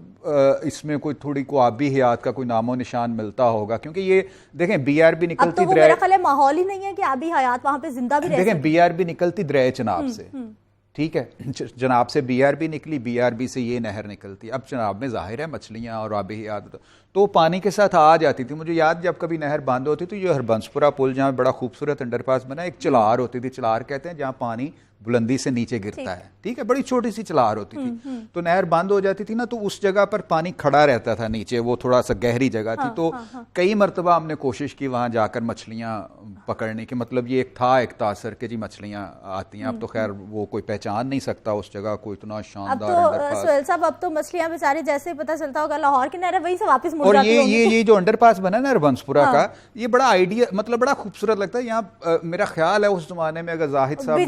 इसमें कोई थोड़ी आबी हयात का कोई नामो निशान मिलता होगा, क्योंकि ये देखें BRB निकलती मेरा ख्याल है माहौल ही नहीं है कि आबी हयात वहां पे जिंदा भी रहे। देखें BRB निकलती दरिया चनाब से, ठीक है, जनाब से बीआरबी निकली, बीआरबी से ये नहर निकलती, अब जनाब में जाहिर है मछलियाँ और आबी याद तो पानी के साथ आ जाती थी। मुझे याद जब कभी नहर बंद होती तो ये हरबंसपुरा पुल जहाँ बड़ा खूबसूरत अंडरपास बना, एक चलार होती थी, चलार कहते हैं जहाँ पानी बुलंदी से नीचे गिरता है, ठीक है, बड़ी छोटी सी चलार होती थी। तो नहर बंद हो जाती थी ना, तो उस जगह पर पानी खड़ा रहता था नीचे, वो थोड़ा सा गहरी जगह थी। तो कई मरतबा हमने कोशिश की वहां जाकर मछलियां पकड़ने की, मतलब ये एक था एक तासर के जी मछलियां आती हैं। अब तो खैर वो कोई पहचान नहीं सकता उस जगह को, इतना शानदार अंडरपास। सोहेल साहब, अब तो मछलियां बेचारी जैसे ही पता चलता होगा लाहौर की नहर वहीं से वापस मुड़ जाती होंगी। ये जो अंडरपास बना ना हरबंसपुरा का, ये बड़ा आइडिया, मतलब बड़ा खूबसूरत लगता है। यहाँ मेरा ख्याल है उस जमाने में, अगर जाहिद साहब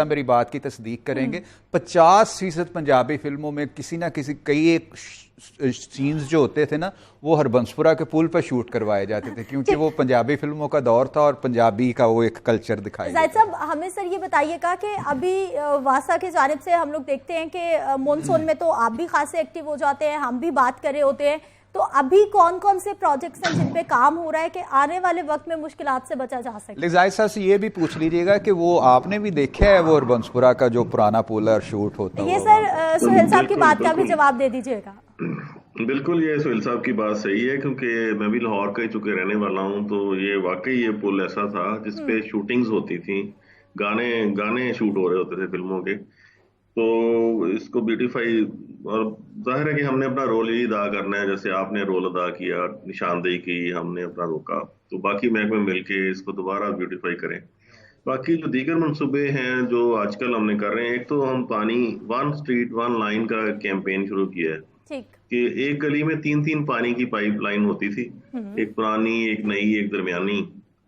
मेरी बात की तस्दीक करेंगे, 50% पंजाबी फिल्मों में किसी ना किसी कई एक सीन्स जो होते थे ना, वो हरबंसपुरा के पुल पर शूट करवाए जाते थे, क्योंकि वो पंजाबी फिल्मों का दौर था और पंजाबी का वो एक कल्चर दिखाई। जाहिद साहब, हमें सर ये बताइएगा कि अभी वासा की जानिब से हम लोग देखते हैं कि मॉनसून में तो आप भी खासे एक्टिव हो जाते हैं, हम भी बात कर रहे होते हैं, तो अभी कौन कौन से प्रोजेक्ट्स हैं जिन पे काम हो रहा है कि आने वाले वक्त में मुश्किलात से बचा जा सके? जाहिद साहब से ये भी पूछ लीजिएगा कि वो आपने भी देखा है वो हरबंसपुरा का जो पुराना पुल है शूट होता है? ये सर सोहेल साहब की बात का भी जवाब दे दीजिएगा। बिल्कुल, ये सोहेल साहब की बात सही है, क्योंकि मैं भी लाहौर का ही चुके रहने वाला हूँ। तो ये वाकई ये पुल ऐसा था जिसपे शूटिंग्स होती थी, गाने शूट हो रहे होते थे फिल्मों के। तो इसको ब्यूटीफाई, और जाहिर है कि हमने अपना रोल ही अदा करना है, जैसे आपने रोल अदा किया, निशानदेही की, हमने अपना रोका, तो बाकी महकमे मिलके इसको दोबारा ब्यूटीफाई करें। बाकी जो दीगर मंसूबे हैं जो आजकल हमने कर रहे हैं, एक तो हम पानी 1 स्ट्रीट 1 लाइन का कैंपेन शुरू किया है कि एक गली में 3 पानी की पाइपलाइन होती थी, एक पुरानी, एक नई, एक दरमियानी।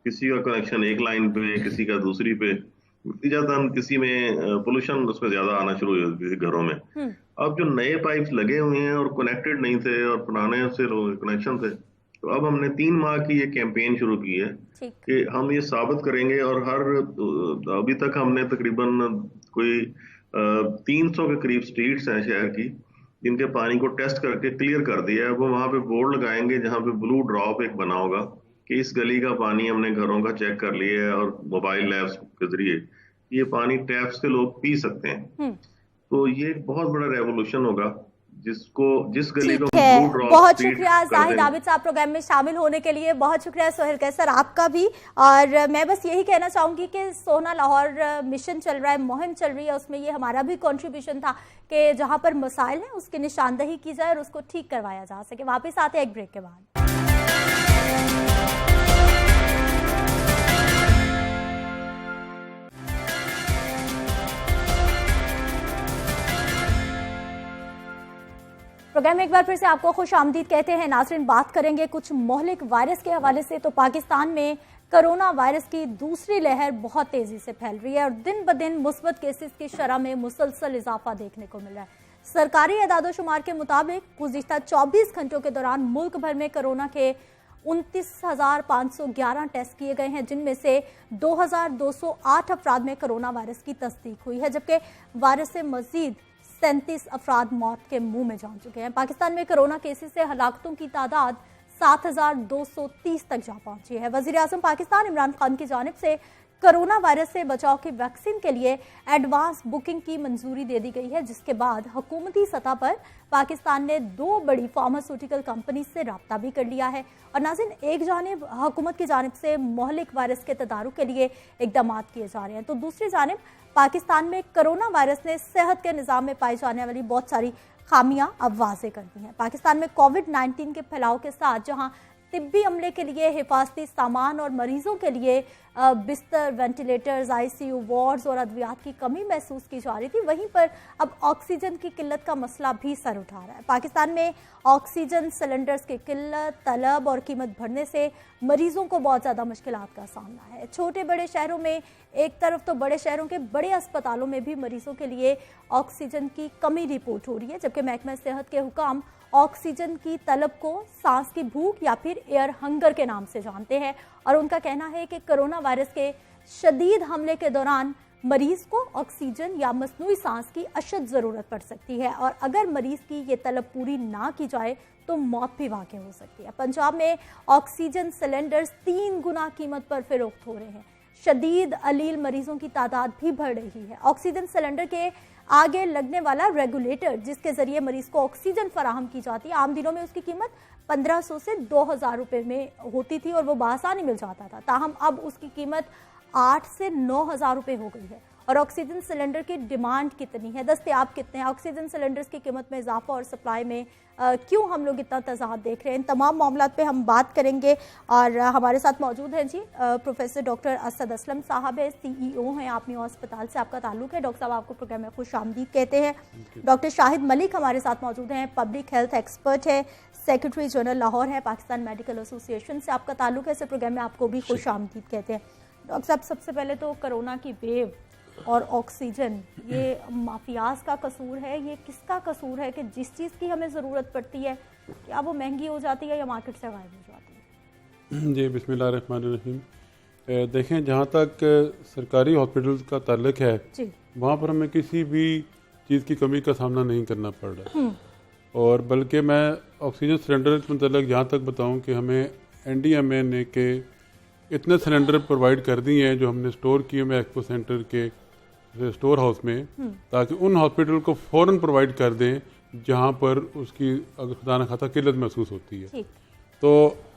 किसी का कनेक्शन एक लाइन पे, किसी का दूसरी पे। नतीजतन किसी में पोल्यूशन उसमें ज्यादा आना शुरू हो गई थी घरों में। अब जो नए पाइप्स लगे हुए हैं और कनेक्टेड नहीं थे और पुराने से कनेक्शन थे, तो अब हमने 3 माह की ये कैंपेन शुरू की है कि हम ये साबित करेंगे, और अभी तक हमने तकरीबन कोई 300 के करीब स्ट्रीट्स हैं शहर की जिनके पानी को टेस्ट करके क्लियर कर दिया है। वो वहां पे बोर्ड लगाएंगे जहां पे ब्लू ड्रॉप एक बना होगा कि इस गली का पानी हमने घरों का चेक कर लिया है, और मोबाइल लैब्स के जरिए ये पानी टैप से लोग पी सकते हैं। तो ये एक बहुत बड़ा रेवोल्यूशन होगा जिस गली को ब्लू ड्रॉप। बहुत शुक्रिया जाहिद आबिद साहब प्रोग्राम में शामिल होने के लिए, बहुत शुक्रिया सोहेल कैसर आपका भी। और मैं बस यही कहना चाहूंगी कि सोना लाहौर मिशन चल रहा है, मुहिम चल रही है, उसमें ये हमारा भी कंट्रीब्यूशन था कि जहां पर मसाइल हैं उसकी निशानदेही की जाए और उसको ठीक करवाया जा सके। वापस आते हैं एक ब्रेक के बाद। प्रोग्राम में एक बार फिर से आपको खुश आमदीद कहते हैं। नाज़रीन, बात करेंगे कुछ मोहलिक वायरस के हवाले से। तो पाकिस्तान में कोरोना वायरस की दूसरी लहर बहुत तेजी से फैल रही है और दिन ब दिन मुस्बत केसेस की शरह में मुसलसल इजाफा देखने को मिल रहा है। सरकारी एदादोशुमार के मुताबिक गुज़िश्ता 24 घंटों के दौरान मुल्क भर में कोरोना के 29,511 टेस्ट किए गए हैं, जिनमें से 2,208 अफराद में कोरोना वायरस की तस्दीक हुई है, जबकि वायरस से मजीद 37 अफराद मौत के मुंह में जा चुके हैं। पाकिस्तान में कोरोना केसेस से हलाकतों की तादाद 7,230 तक जा पहुंची है। वजीर आज़म पाकिस्तान इमरान खान की जानिब से कोरोना वायरस से बचाव की वैक्सीन के लिए एडवांस बुकिंग की मंजूरी दे दी गई है, जिसके बाद हुकूमती सतह पर पाकिस्तान ने 2 बड़ी फार्मास्यूटिकल कंपनी से रब्ता भी कर लिया है। और नाज़रीन, एक जानिब हुकूमत की जानिब से मोहलिक वायरस के तदारुक के लिए इकदाम किए जा रहे हैं, तो दूसरी जानिब पाकिस्तान में कोरोना वायरस ने सेहत के निज़ाम में पाई जाने वाली बहुत सारी खामियां अब वाज़े कर दी हैं। पाकिस्तान में कोविड-19 के फैलाव के साथ जहां तिब्बी अमले के लिए हिफाजती सामान और मरीजों के लिए बिस्तर, वेंटिलेटर्स, ICU वार्ड्स और अद्वियात की कमी महसूस की जा रही थी, वहीं पर अब ऑक्सीजन की किल्लत का मसला भी सर उठा रहा है। पाकिस्तान में ऑक्सीजन सिलेंडर्स की किल्लत, तलब और कीमत बढ़ने से मरीजों को बहुत ज़्यादा मुश्किलात का सामना है। छोटे बड़े शहरों में, एक तरफ तो बड़े शहरों के बड़े अस्पतालों में भी मरीजों के लिए ऑक्सीजन की कमी रिपोर्ट हो रही है, जबकि महकमा सेहत के हुकाम ऑक्सीजन की तलब को सांस की भूख या फिर एयर हंगर के नाम से जानते हैं। और उनका कहना है कि कोरोना वायरस के शदीद हमले के दौरान मरीज को ऑक्सीजन या मसनूई सांस की अशद ज़रूरत पड़ सकती है, और अगर मरीज की ये तलब पूरी ना की जाए तो मौत भी वाक़ई हो सकती है। पंजाब में ऑक्सीजन सिलेंडर्स 3 गुना कीमत पर फरोख्त हो रहे हैं। शदीद अलील मरीजों की तादाद भी बढ़ रही है। ऑक्सीजन सिलेंडर के आगे लगने वाला रेगुलेटर जिसके जरिए मरीज को ऑक्सीजन फराहम की जाती है, आम दिनों में उसकी कीमत 1500 से 2000 रुपए में होती थी और वो बआसानी मिल जाता था। ताहम अब उसकी कीमत 8 से 9000 रुपए हो गई है। और ऑक्सीजन सिलेंडर की डिमांड कितनी है, दस्तयाब कितने हैं, ऑक्सीजन सिलेंडर्स की कीमत में इजाफा और सप्लाई में क्यों हम लोग इतना तजाद देख रहे हैं, इन तमाम मामलात पे हम बात करेंगे। और हमारे साथ मौजूद हैं जी प्रोफेसर डॉक्टर असद असलम साहब है, CEO हैं आप न्यू अस्पताल से आपका ताल्लुक है। डॉक्टर साहब आपको प्रोग्राम में खुश आमदीद कहते हैं। डॉक्टर शाहिद मलिक हमारे साथ मौजूद हैं, पब्लिक हेल्थ एक्सपर्ट है, सेक्रेटरी जनरल लाहौर है, पाकिस्तान मेडिकल एसोसिएशन से आपका ताल्लुक है। इस प्रोग्राम में आपको भी खुश आमदीद कहते हैं। डॉक्टर साहब सबसे पहले तो कोरोना की वेव और ऑक्सीजन, ये माफियाज का कसूर है, ये किसका कसूर है कि जिस चीज़ की हमें ज़रूरत पड़ती है क्या वो महंगी हो जाती है या मार्केट से गायब हो जाती है? जी बिस्मिल्लाहिर्रहमानिर्रहीम। देखें, जहाँ तक सरकारी हॉस्पिटल का ताल्लुक है जी, वहाँ पर हमें किसी भी चीज़ की कमी का सामना नहीं करना पड़ रहा। और बल्कि मैं ऑक्सीजन सिलेंडर के मतलब यहाँ तक बताऊँ कि हमें NDMA ने के इतने सिलेंडर प्रोवाइड कर दिए हैं जो हमने स्टोर किए हुए एक्सपो सेंटर के स्टोर हाउस में, ताकि उन हॉस्पिटल को फ़ौरन प्रोवाइड कर दें जहाँ पर उसकी अगर खुदा न खासा किल्लत महसूस होती है। तो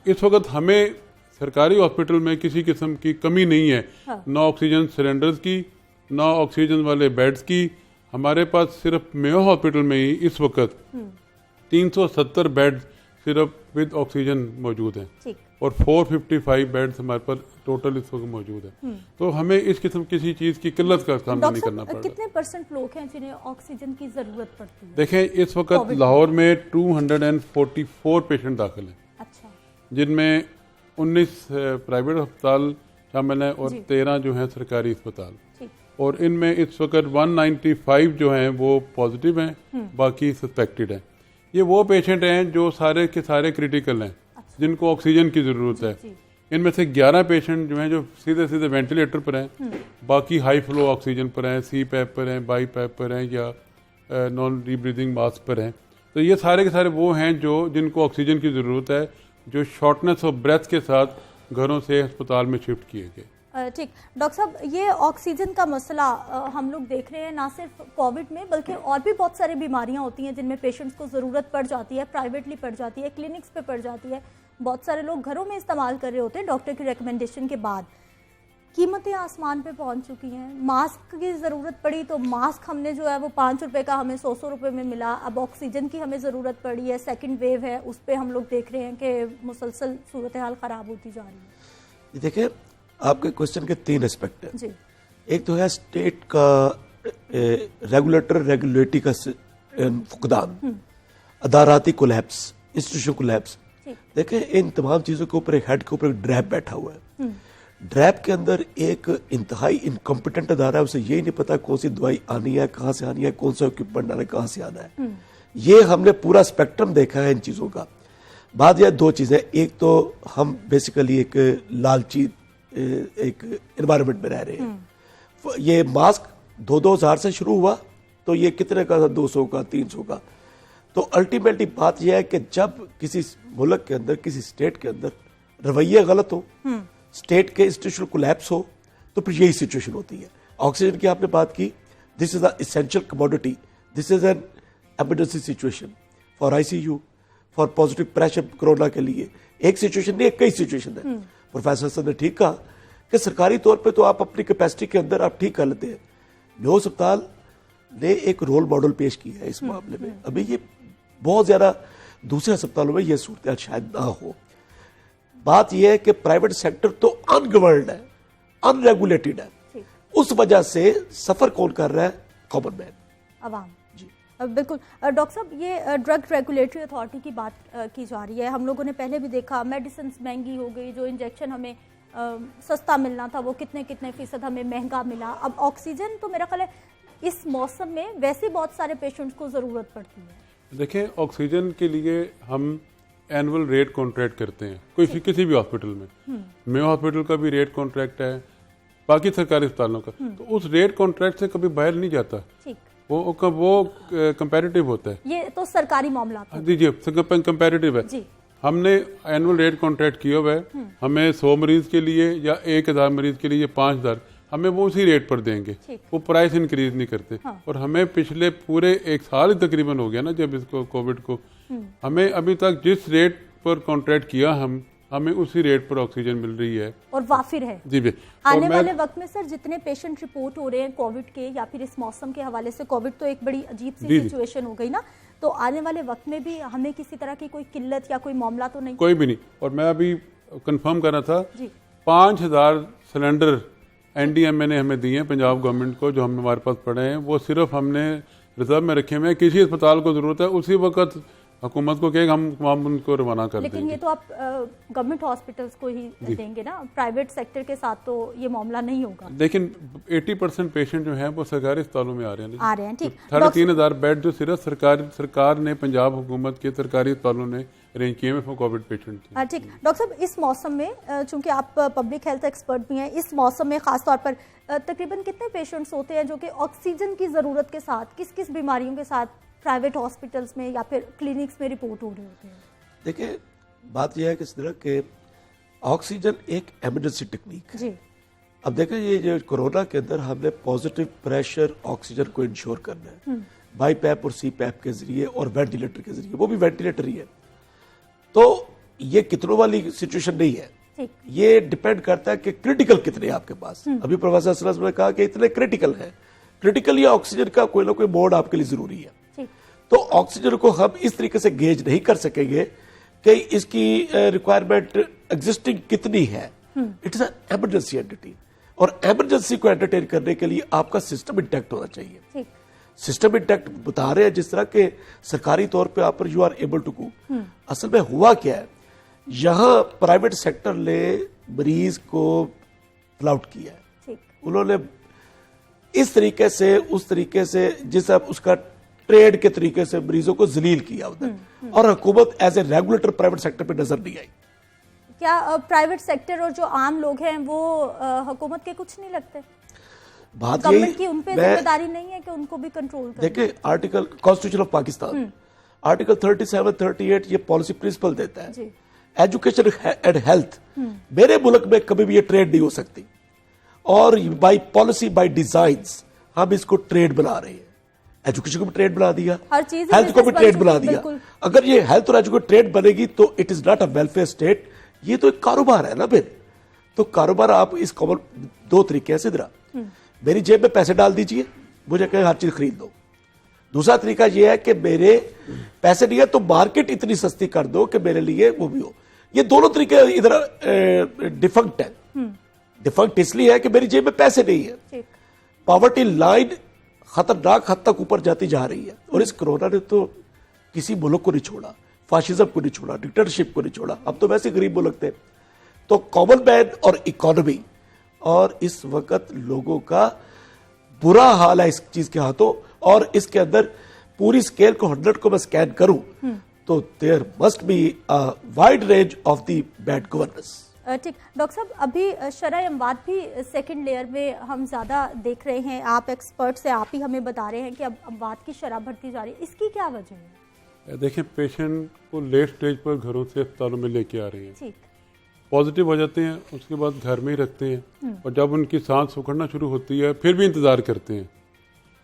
इस वक्त हमें सरकारी हॉस्पिटल में किसी किस्म की कमी नहीं है, ना ऑक्सीजन सिलेंडर्स की, ना ऑक्सीजन वाले बेड्स की। हमारे पास सिर्फ मेयो हॉस्पिटल में ही इस वक्त 370 बेड सिर्फ विद ऑक्सीजन मौजूद हैं और 455 बेड्स हमारे पास टोटल इस वक्त मौजूद है। तो हमें इस किस्म किसी चीज़ की किल्लत का सामना नहीं करना पड़ता। कितने % लोग हैं जिन्हें ऑक्सीजन की जरूरत पड़ती है? देखें, इस वक्त लाहौर में 244 पेशेंट दाखिल हैं। अच्छा, जिनमें 19 प्राइवेट अस्पताल शामिल हैं और 13 जो हैं सरकारी अस्पताल। और इनमें इस वक्त 195 जो हैं वो पॉजिटिव हैं, बाकी सस्पेक्टेड हैं। ये वो पेशेंट हैं जो सारे के सारे क्रिटिकल हैं, जिनको ऑक्सीजन की ज़रूरत है। इनमें से 11 पेशेंट जो हैं जो सीधे सीधे वेंटिलेटर पर हैं, बाकी हाई फ्लो ऑक्सीजन पर हैं, CPAP पर हैं, BiPAP पर हैं या नॉन रीब्रीदिंग मास्क पर हैं। तो ये सारे के सारे वो हैं जो जिनको ऑक्सीजन की ज़रूरत है, जो शॉर्टनेस ऑफ ब्रेथ के साथ घरों से अस्पताल में शिफ्ट किए गए। ठीक डॉक्टर साहब, ये ऑक्सीजन का मसला हम लोग देख रहे हैं ना सिर्फ कोविड में बल्कि और भी बहुत सारी बीमारियां होती हैं जिनमें पेशेंट्स को ज़रूरत पड़ जाती है, प्राइवेटली पड़ जाती है, क्लिनिक्स पे पड़ जाती है, बहुत सारे लोग घरों में इस्तेमाल कर रहे होते हैं डॉक्टर की रिकमेंडेशन के बाद। कीमतें आसमान पे पहुंच चुकी हैं। मास्क की ज़रूरत पड़ी तो मास्क हमने जो है वो 5 रुपये का हमें 100 रुपये में मिला। अब ऑक्सीजन की हमें ज़रूरत पड़ी है, सेकेंड वेव है, उस पर हम लोग देख रहे हैं कि मुसलसल सूरत हाल ख़राब होती जा रही है। देखिए, आपके क्वेश्चन के 3 एस्पेक्ट हैं जी। एक तो है स्टेट का रेगुलेटरी का फुकदान, अदाराती कोलैप्स, इंस्टीट्यूशन कोलैप्स। देखिए, इन तमाम चीज़ों के ऊपर एक हेड के ऊपर एक ड्रैप बैठा हुआ है। ड्रैप के अंदर एक इंतहाई इनकम्पिटेंट अदारा है, उसे यही नहीं पता कौन सी दवाई आनी है, कहाँ से आनी है, कौन सा इक्विपमेंट आना है, कहाँ से आना है। ये हमने पूरा स्पेक्ट्रम देखा है इन चीज़ों का। बात यह 2 चीज़ें, एक तो हम बेसिकली एक लालची एक एनवायरनमेंट में रह रहे हैं। ये मास्क 2-2 हज़ार से शुरू हुआ तो ये कितने का था, 200 का, 300 का। तो अल्टीमेटली बात यह है कि जब किसी मुल्क के अंदर, किसी स्टेट के अंदर रवैया गलत हो, स्टेट के इंस्टीट्यूशन कोलैप्स हो, तो फिर यही सिचुएशन होती है। ऑक्सीजन की आपने बात की, this is a essential commodity, this is an emergency situation for ICU, for positive pressure corona के लिए। एक सिचुएशन नहीं, कई सिचुएशन है। प्रोफेसर सर ने ठीक कहा कि सरकारी तौर पे तो आप अपनी कैपेसिटी के अंदर आप ठीक कर लेते हैं। न्यू अस्पताल ने एक रोल मॉडल पेश किया है इस मामले में। अभी ये बहुत ज्यादा दूसरे अस्पतालों में ये सूरत शायद ना हो। बात यह है कि प्राइवेट सेक्टर तो अनगवर्नड है, अनरेगुलेटेड है, उस वजह से सफर कौन कर रहा है? कॉमन मैन, अवाम। बिल्कुल डॉक्टर साहब, ये ड्रग रेगुलेटरी अथॉरिटी की बात की जा रही है। हम लोगों ने पहले भी देखा मेडिसिन महंगी हो गई, जो इंजेक्शन हमें सस्ता मिलना था वो कितने फीसद हमें महंगा मिला। अब ऑक्सीजन तो मेरा ख्याल है इस मौसम में वैसे बहुत सारे पेशेंट्स को ज़रूरत पड़ती है। देखिए, ऑक्सीजन के लिए हम एनुअल रेट कॉन्ट्रैक्ट करते हैं किसी भी हॉस्पिटल में। मेयो हॉस्पिटल का भी रेट कॉन्ट्रैक्ट है, बाकी सरकारी अस्पतालों का। तो उस रेट कॉन्ट्रैक्ट से कभी बाहर नहीं जाता, वो कंपैरेटिव होता है। ये तो सरकारी मामला था। जी कंपैरेटिव है। हमने एनुअल रेट कॉन्ट्रैक्ट किया हुआ है, हमें 100 मरीज के लिए या 1000 मरीज के लिए 5000, हमें वो उसी रेट पर देंगे, वो प्राइस इंक्रीज नहीं करते। और हमें पिछले पूरे 1 साल ही तकरीबन हो गया ना जब इसको कोविड को, हमें अभी तक जिस रेट पर कॉन्ट्रैक्ट किया हमें उसी रेट पर ऑक्सीजन मिल रही है और वाफिर है जी भी। आने वाले वक्त में सर जितने पेशेंट रिपोर्ट हो रहे हैं कोविड के या फिर इस मौसम के हवाले से, कोविड तो एक बड़ी अजीब सी सिचुएशन हो गई ना, तो आने वाले वक्त में भी हमें किसी तरह की कोई किल्लत या कोई मामला तो नहीं? कोई भी नहीं। और मैं अभी कंफर्म कर रहा था 5000 सिलेंडर एनडीएमए ने हमें दिए हैं पंजाब गवर्नमेंट को, जो हमारे पास पड़े हैं, वो सिर्फ हमने रिजर्व में रखे हुए हैं। किसी अस्पताल को जरूरत है उसी वक्त हुकूमत को कहेगा हम उनको रवाना कर देंगे। लेकिन ये तो आप गवर्नमेंट हॉस्पिटल्स को ही देंगे ना, प्राइवेट सेक्टर के साथ तो ये मामला नहीं होगा। लेकिन 80% पेशेंट जो हैं वो सरकारी अस्पतालों में आ रहे हैं। ठीक, 3,500 बेड जो सिर्फ सरकार ने, पंजाब हुकूमत के सरकारी अस्पतालों ने अरेंज किए हैं फॉर कोविड पेशेंट। ठीक डॉक्टर साहब, इस मौसम में चूंकि आप पब्लिक हेल्थ एक्सपर्ट भी हैं, इस मौसम में खासतौर पर तकरीबन कितने पेशेंट्स होते हैं जो कि ऑक्सीजन की जरूरत के साथ, किस किस बीमारियों के साथ प्राइवेट हॉस्पिटल्स में या फिर क्लिनिक्स में रिपोर्ट हो रहे होते हैं? देखिए, बात यह है कि इस तरह के ऑक्सीजन एक इमरजेंसी टेक्निक है। अब देखें, ये जो कोरोना के अंदर हमने पॉजिटिव प्रेशर ऑक्सीजन को इंश्योर करना है बाई पैप और सी पैप के जरिए और वेंटिलेटर के जरिए, वो भी वेंटिलेटर ही है। तो ये कितनों वाली सिचुएशन नहीं है, ये डिपेंड करता है कि क्रिटिकल कितने आपके पास। अभी प्रोफेसर असलम ने कहा कि इतने क्रिटिकल है, क्रिटिकल या ऑक्सीजन का कोई ना कोई मोड आपके लिए जरूरी है। तो ऑक्सीजन को हम इस तरीके से गेज नहीं कर सकेंगे कि इसकी रिक्वायरमेंट एग्जिस्टिंग कितनी है। It is an emergency entity, और इमरजेंसी को एंटरटेन करने के लिए आपका सिस्टम इंटैक्ट होना चाहिए। सिस्टम इंटैक्ट बता रहे हैं जिस तरह के सरकारी तौर पे आप you are able to go. असल में हुआ क्या है, यहां प्राइवेट सेक्टर ने मरीज को फ्लाउट किया है। उन्होंने इस तरीके से, उस तरीके से, जिस उसका ट्रेड के तरीके से मरीजों को जलील किया उधर, और हुकूमत as a regulator private sector पे नजर नहीं आई। क्या प्राइवेट सेक्टर और जो आम लोग हैं वो हुकूमत के कुछ नहीं लगते? बात गवर्नमेंट की उन पे जिम्मेदारी नहीं है कि उनको भी कंट्रोल करें? देखिए, article constitution of Pakistan article 37, 38 ये पॉलिसी प्रिंसिपल देता है। एजुकेशन एंड हेल्थ, मेरे मुल्क में कभी भी ये ट्रेड नहीं हो सकती, और बाई पॉलिसी बाई डिजाइन हम इसको ट्रेड बना रहे हैं। एजुकेशन को भी ट्रेड बना दिया, हेल्थ को भी ट्रेड बना दिया। अगर ये हेल्थ और एजुकेशन ट्रेड बनेगी तो it is not a welfare state, ये तो एक कारोबार है ना। फिर तो कारोबार, आप इस कॉमन दो तरीके हैं सिद्धरा, मेरी जेब में पैसे डाल दीजिए, मुझे कहें हर चीज खरीद दो। दूसरा तरीका यह है कि मेरे पैसे नहीं है तो मार्केट इतनी सस्ती कर दो कि मेरे लिए वो भी हो। ये दोनों तरीके इधर डिफंक्ट है। डिफंक्ट इसलिए है कि मेरी जेब में पैसे नहीं है। पॉवर्टी लाइन खतरनाक हद तक ऊपर जाती जा रही है, और इस कोरोना ने तो किसी मुल्क को नहीं छोड़ा, फाशिज्म को नहीं छोड़ा, डिक्टेटरशिप को नहीं छोड़ा। अब तो वैसे गरीब मुल्क थे। तो कॉमन मैन और इकोनॉमी, और इस वक्त लोगों का बुरा हाल है इस चीज के हाथों। और इसके अंदर पूरी स्केल को 100 को मैं स्कैन करूं तो there must be a wide range of the bad governance. ठीक डॉक्टर साहब, अभी शरह अमवात भी सेकंड लेयर में हम ज़्यादा देख रहे हैं। आप एक्सपर्ट से आप ही हमें बता रहे हैं कि अब अमवात की शरह बढ़ती जा रही है, इसकी क्या वजह है? देखिए, पेशेंट को लेट स्टेज पर घरों से अस्पतालों में लेके आ रहे हैं, पॉजिटिव हो जाते हैं, उसके बाद घर में ही रखते हैं, और जब उनकी सांस उखड़ना शुरू होती है फिर भी इंतज़ार करते हैं।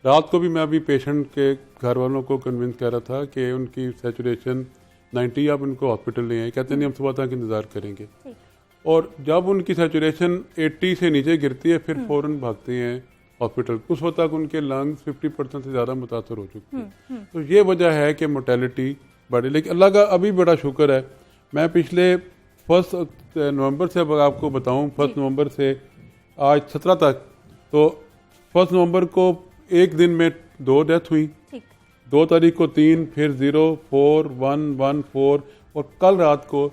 रात को भी मैं अभी पेशेंट के घर वालों को कन्विंस कर रहा था कि उनकी सैचुरेशन 90, आप उनको हॉस्पिटल ले आए। कहते नहीं, हम सुबह तक इंतज़ार करेंगे। और जब उनकी सैचुरेशन 80 से नीचे गिरती है फिर फौरन भागते हैं हॉस्पिटल। उस वक्त तक उनके लंग्स 50% से ज़्यादा मुतासर हो चुके हैं। तो ये वजह है कि मोर्टेलिटी बढ़ी। लेकिन अल्लाह का अभी बड़ा शुक्र है, मैं पिछले 1 नवंबर से, अब आपको बताऊं, 1 नवंबर से आज 17 तक, तो 1 नवंबर को एक दिन में 2 डेथ हुई, 2 तारीख को 3, फिर 0, 4, 1, 1, 4, और कल रात को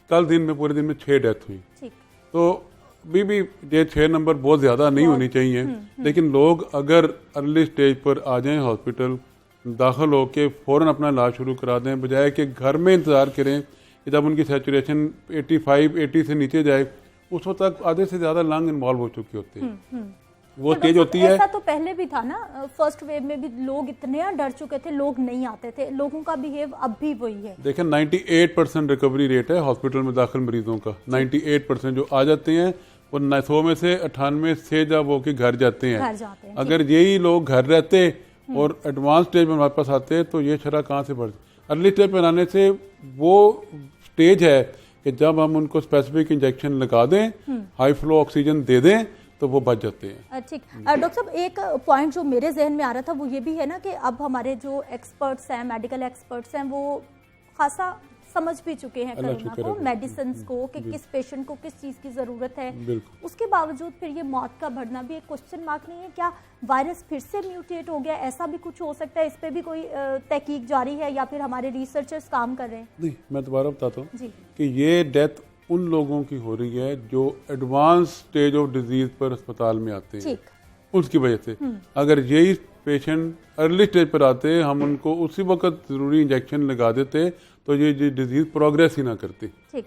कल दिन में पूरे दिन में 6 डेथ हुई। तो अभी भी ये 6 नंबर बहुत ज़्यादा नहीं होनी चाहिए। लेकिन लोग अगर अर्ली स्टेज पर आ जाएं, हॉस्पिटल दाखिल होके फ़ौरन अपना इलाज शुरू करा दें, बजाय कि घर में इंतज़ार करें कि जब उनकी सैचुरेशन 85, 80 से नीचे जाए, उस वक्त तक आधे से ज़्यादा लंग इन्वॉल्व हो चुके होते हैं। वो तेज होती है। ऐसा तो पहले भी था ना, फर्स्ट वेव में भी लोग इतने डर चुके थे, लोग नहीं आते थे, लोगों का बिहेव अब भी वही है। देखें 98% रिकवरी रेट है हॉस्पिटल में दाखिल मरीजों का। 98% जो आ जाते हैं वो 100 में से 98 से जब वो के घर जाते हैं। अगर यही लोग घर रहते और एडवांस स्टेज में हमारे पास आते तो ये शरह कहाँ से बढ़। अर्ली स्टेज पर आने से वो स्टेज है कि जब हम उनको स्पेसिफिक इंजेक्शन लगा दें, हाई फ्लो ऑक्सीजन दे दें तो वो बच जाते हैं। ठीक। डॉक्टर साहब, एक पॉइंट जो मेरे जहन में आ रहा था वो ये भी है ना कि अब हमारे जो एक्सपर्ट्स हैं, मेडिकल एक्सपर्ट्स हैं, वो खासा समझ भी चुके हैं कोरोना को, मेडिसिन को, कि किस पेशेंट को किस चीज़ की ज़रूरत है। उसके बावजूद फिर ये मौत का बढ़ना भी एक क्वेश्चन मार्क नहीं है? क्या वायरस फिर से म्यूटेट हो गया, ऐसा भी कुछ हो सकता है? इस पे भी कोई तहकीक जारी है या फिर हमारे रिसर्चर्स काम कर रहे हैं? नहीं, मैं दोबारा बताता हूँ कि ये डेथ उन लोगों की हो रही है जो एडवांस स्टेज ऑफ डिजीज पर अस्पताल में आते हैं, उसकी वजह से। अगर यही पेशेंट अर्ली स्टेज पर आते, हम उनको उसी वक्त जरूरी इंजेक्शन लगा देते तो ये डिजीज प्रोग्रेस ही ना करती। ठीक।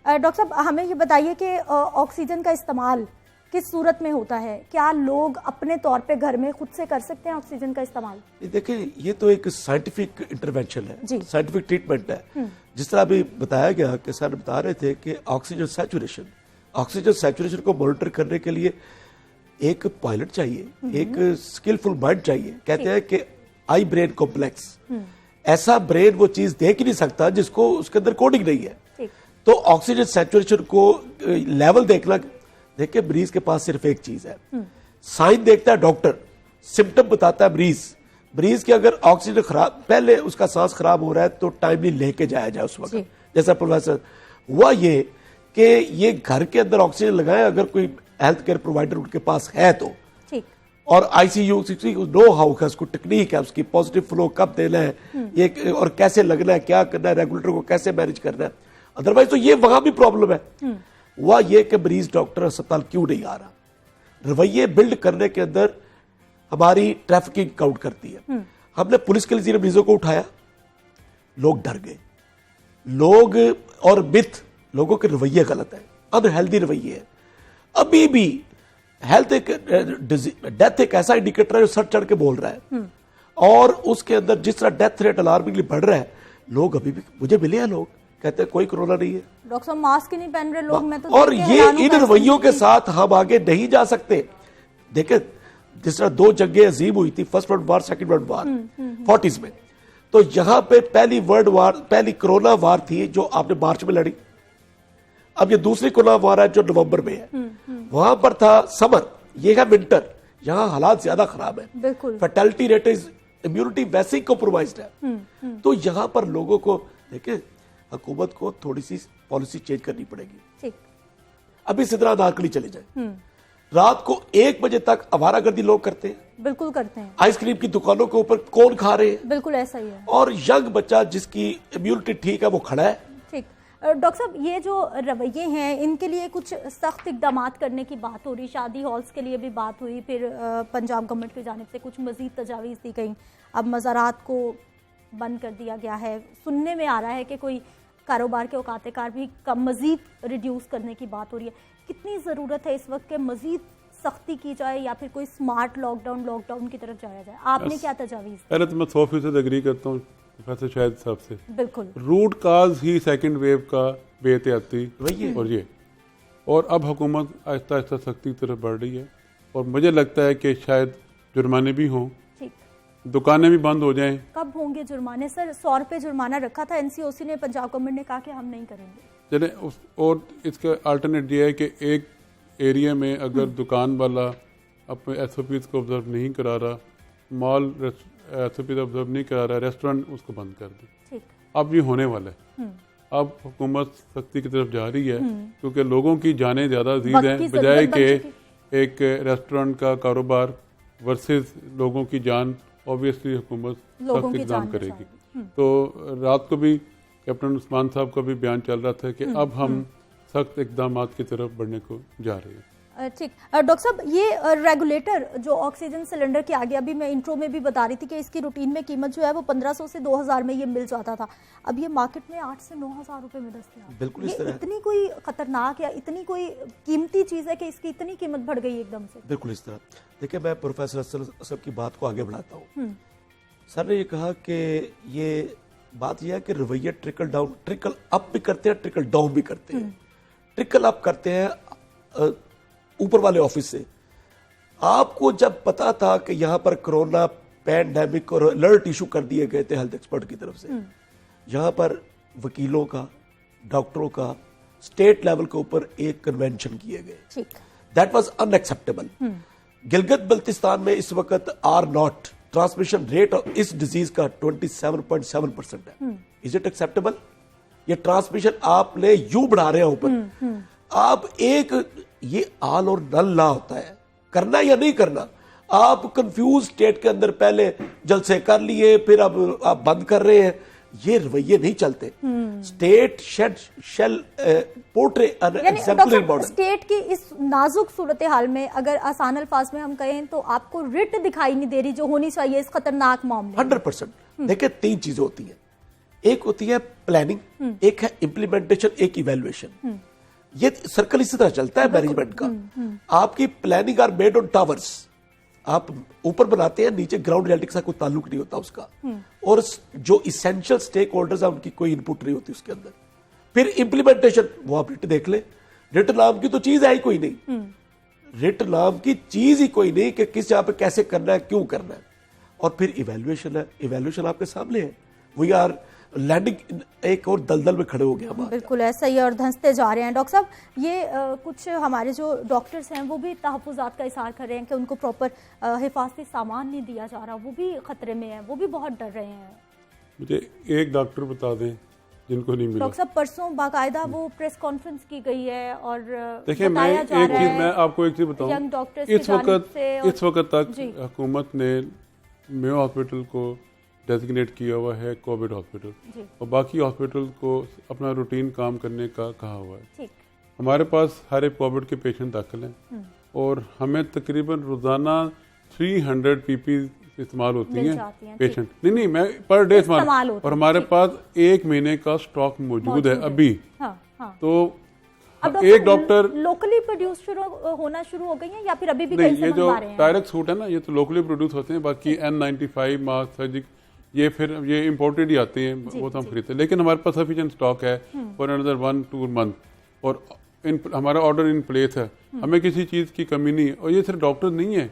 डॉक्टर साहब, हमें ये बताइए कि ऑक्सीजन का इस्तेमाल किस सूरत में होता है? क्या लोग अपने तौर पे घर में खुद से कर सकते हैं ऑक्सीजन का इस्तेमाल? देखिए, ये तो एक साइंटिफिक इंटरवेंशन है, साइंटिफिक ट्रीटमेंट है। जिस तरह अभी बताया गया कि सर बता रहे थे कि ऑक्सीजन सैचुरेशन को मॉनिटर करने के लिए एक पायलट चाहिए, एक स्किलफुल माइंड चाहिए। कहते हैं कि आई ब्रेन कॉम्प्लेक्स, ऐसा ब्रेन वो चीज देख ही नहीं सकता जिसको उसके अंदर कोडिंग नहीं है। तो ऑक्सीजन सैचुरेशन को लेवल देखना, देखिए मरीज के पास सिर्फ एक चीज है, साइन देखता है डॉक्टर, सिम्टम बताता है मरीज की अगर ऑक्सीजन खराब, पहले उसका सांस खराब हो रहा है तो टाइमली लेके जाया जाए उस वक्त। जैसा प्रोफेसर हुआ ये कि ये घर के अंदर ऑक्सीजन लगाए, अगर कोई हेल्थ केयर प्रोवाइडर उनके पास है तो, और आईसीयू नो हाउ का, उसको टेक्निक है, उसकी पॉजिटिव फ्लो कब देना है, ये और कैसे लगना है, क्या करना है, रेगुलेटर को कैसे मैनेज करना है। अदरवाइज तो ये वहां भी प्रॉब्लम है। हुआ ये कि मरीज डॉक्टर अस्पताल क्यों नहीं आ रहा। रवैये बिल्ड करने के अंदर हमारी ट्रैफिकिंग काउंट करती है। हमने पुलिस के लिए मरीजों को उठाया, लोग डर गए, लोग और मिथ, लोगों के रवैये गलत है, अनहेल्दी रवैये है। अभी भी हेल्थ एक डेथ एक ऐसा इंडिकेटर है जो सर चढ़ के बोल रहा है, और उसके अंदर जिस तरह डेथ रेट अलार्मिंगली बढ़ रहा है, लोग अभी भी, मुझे मिले हैं लोग कहते हैं कोई कोरोना नहीं है, डॉक्टर साहब मास्क ही नहीं पहन रहे लोग। मैं तो और ये इन रवैयों के साथ हम आगे नहीं जा सकते। देखें जिस तरह 2 जंगें अजीम हुई थी, first world war, second world war 40s में, तो यहां पे पहली वर्ल्ड वार, पहली कोरोना वार थी जो आपने मार्च में लड़ी। अब ये दूसरी कोरोना वार है जो नवंबर में है। वहां पर था समर, ये है विंटर, यहां हालात ज्यादा खराब है, बिल्कुल फर्टिलिटी रेट इज, इम्यूनिटी वैसे ही कॉम्प्रोमाइज्ड है। तो यहां पर लोगों को देखिए, हुकूमत को थोड़ी सी पॉलिसी चेंज करनी पड़ेगी। अभी सिद्रा नारकली चले जाए, रात को 1 बजे तक आवारागर्दी लोग करते हैं, बिल्कुल करते हैं। आइसक्रीम की दुकानों के ऊपर कौन खा रहे हैं, बिल्कुल ऐसा ही है। और यंग बच्चा जिसकी इम्यूनिटी ठीक है वो खड़ा है। ठीक। डॉक्टर साहब, ये जो रवैये हैं इनके लिए कुछ सख्त इकदाम करने की बात हो रही, शादी हॉल्स के लिए भी बात हुई, फिर पंजाब गवर्नमेंट की जानिब से कुछ मजीद तजावीज़ दी गई। अब मज़ारात को बंद कर दिया गया है, सुनने में आ रहा है कि कोई कारोबार के औकात-ए-कार भी कम मजीद रिड्यूस करने की बात हो रही है। कितनी ज़रूरत है इस वक्त के मजीद सख्ती की जाए या फिर कोई स्मार्ट लॉकडाउन की तरफ जाया जाए? आपने क्या तजावीज़? पहले तो मैं 100% एग्री करता हूँ प्रोफेसर शाहिद साहब से। बिल्कुल रूट काज ही सेकंड वेव का बेहतियाती और ये, और अब हुकूमत आहिस्ता आहिस्ता सख्ती की तरफ बढ़ रही है, और मुझे लगता है कि शायद जुर्माने भी हों, दुकानें भी बंद हो जाएं। कब होंगे जुर्माने सर? 100 रुपये जुर्माना रखा था एनसीओसी ने, पंजाब गवर्नमेंट ने कहा कि हम नहीं करेंगे। चले और इसका अल्टरनेट ये है कि एक एरिया में अगर दुकान वाला अपने SOPs को ऑब्जर्व नहीं करा रहा, मॉल SOPs ऑब्जर्व नहीं करा रहा, रेस्टोरेंट उसको बंद कर दे। अब ये होने वाला है। अब हुकूमत सख्ती की तरफ जा रही है, क्योंकि लोगों की जानें ज़्यादा अजीज हैं, बजाय कि एक रेस्टोरेंट का कारोबार वर्सेस लोगों की जान। ऑब्वियसली हुकूमत सख्त इक़दाम करेगी। तो रात को भी कैप्टन उस्मान साहब का भी बयान चल रहा था कि अब हम सख्त इक़दाम की तरफ बढ़ने को जा रहे हैं। ठीक। डॉक्टर साहब, ये रेगुलेटर जो ऑक्सीजन सिलेंडर के आगे, अभी मैं इंट्रो में भी बता रही थी कि इसकी रूटीन में कीमत जो है वो 1500 से 2000 में ये मिल जाता था, अब ये मार्केट में 8 से 9000 रुपए में दस्तयाब। बिल्कुल इस तरह इतनी कोई खतरनाक या इतनी कोई कीमती चीज है कि इसकी इतनी कीमत बढ़ गई एकदम से? बिल्कुल इस तरह। देखिए, मैं प्रोफेसर असद की बात को आगे बढ़ाता हूँ। सर ने ये कहा कि ये बात यह है कि रवैया ट्रिकल डाउन, ट्रिकल अप भी करते हैं, ट्रिकल डाउन भी करते हैं। ट्रिकल अप करते हैं ऊपर वाले ऑफिस से। आपको जब पता था कि यहां पर कोरोना पैंडेमिक और अलर्ट इशू कर दिए गए थे हेल्थ एक्सपर्ट की तरफ से, यहां पर वकीलों का, डॉक्टरों का स्टेट लेवल के ऊपर एक कन्वेंशन किए गए, that was unacceptable. Gilgit Baltistan में इस वक्त R0 ट्रांसमिशन रेट इस डिजीज का 27.7% है। Is it acceptable? ये ट्रांसमिशन आपने यूं बढ़ा रहे हैं ऊपर। आप एक ये ऑल और नल ला होता है, करना या नहीं करना। आप कंफ्यूज स्टेट के अंदर पहले जलसे कर लिए, फिर अब आप बंद कर रहे हैं। ये रवैये नहीं चलते। State shall portray an exemplary model. State की इस नाजुक सूरत हाल में अगर आसान अल्फाज में हम कहें तो आपको रिट दिखाई नहीं दे रही जो होनी चाहिए इस खतरनाक मामले। 100%। देखिए, 3 चीजें होती है। एक होती है प्लानिंग, एक है इम्प्लीमेंटेशन, एक इवेल्युएशन। ये सर्कल इसी तरह चलता है मैनेजमेंट का। आपकी planning are made on towers. आप ऊपर बनाते हैं, नीचे ग्राउंड रियलिटी के साथ कोई ताल्लुक नहीं होता उसका। और जो इसेंशियल स्टेक होल्डर्स है उनकी कोई इनपुट नहीं होती उसके अंदर। फिर इम्प्लीमेंटेशन, वो आप रिट देख ले। रिट नाम की तो चीज है ही कोई नहीं। रिट नाम की चीज ही कोई नहीं कि किस जगह पे कैसे करना है, क्यों करना है। और फिर इवेल्युएशन है। इवेल्युएशन आपके सामने है। वी आर लैंडिंग एक और दलदल में खड़े हो गए हमारे। बिल्कुल ऐसा ही है और धंसते जा रहे हैं। डॉक्टर साहब, ये कुछ हमारे जो डॉक्टर्स हैं वो भी तहफ़्फ़ुज़ात का इज़हार कर रहे हैं कि उनको प्रॉपर हिफाजती सामान नहीं दिया जा रहा, वो भी खतरे में है, वो भी बहुत डर रहे हैं। मुझे एक डॉक्टर बता दें जिनको नहीं मिला। डॉक्टर साहब, परसों बाकायदा वो प्रेस कॉन्फ्रेंस की गई है और देखिए, मैं आपको एक चीज बताऊं, इस वक्त तक हुकूमत ने मेयो हॉस्पिटल को डेजिग्नेट किया हुआ है कोविड हॉस्पिटल और बाकी हॉस्पिटल को अपना रूटीन काम करने का कहा हुआ है। हमारे पास हर एक कोविड के पेशेंट दाखिल हैं और हमें तकरीबन रोजाना 300 पीपी इस्तेमाल होती हैं पेशेंट। नहीं, मैं पर डे इस्तेमाल और हमारे पास 1 महीने का स्टॉक मौजूद है अभी। तो एक डॉक्टर लोकली प्रोड्यूस होना शुरू हो गई है या फिर अभी भी नहीं? ये जो डायरेक्ट सूट है ना, ये तो लोकली प्रोड्यूस होते हैं। बाकी N95 मास्क, सर्जिक, ये फिर ये इम्पोर्टेड ही आते हैं, वो तो हम खरीदते हैं। लेकिन हमारे पास सफिशिएंट स्टॉक है फॉर अनदर 1-2 मंथ और हमारा ऑर्डर इन प्लेस है। हमें किसी चीज़ की कमी नहीं है। और ये सिर्फ डॉक्टर नहीं है,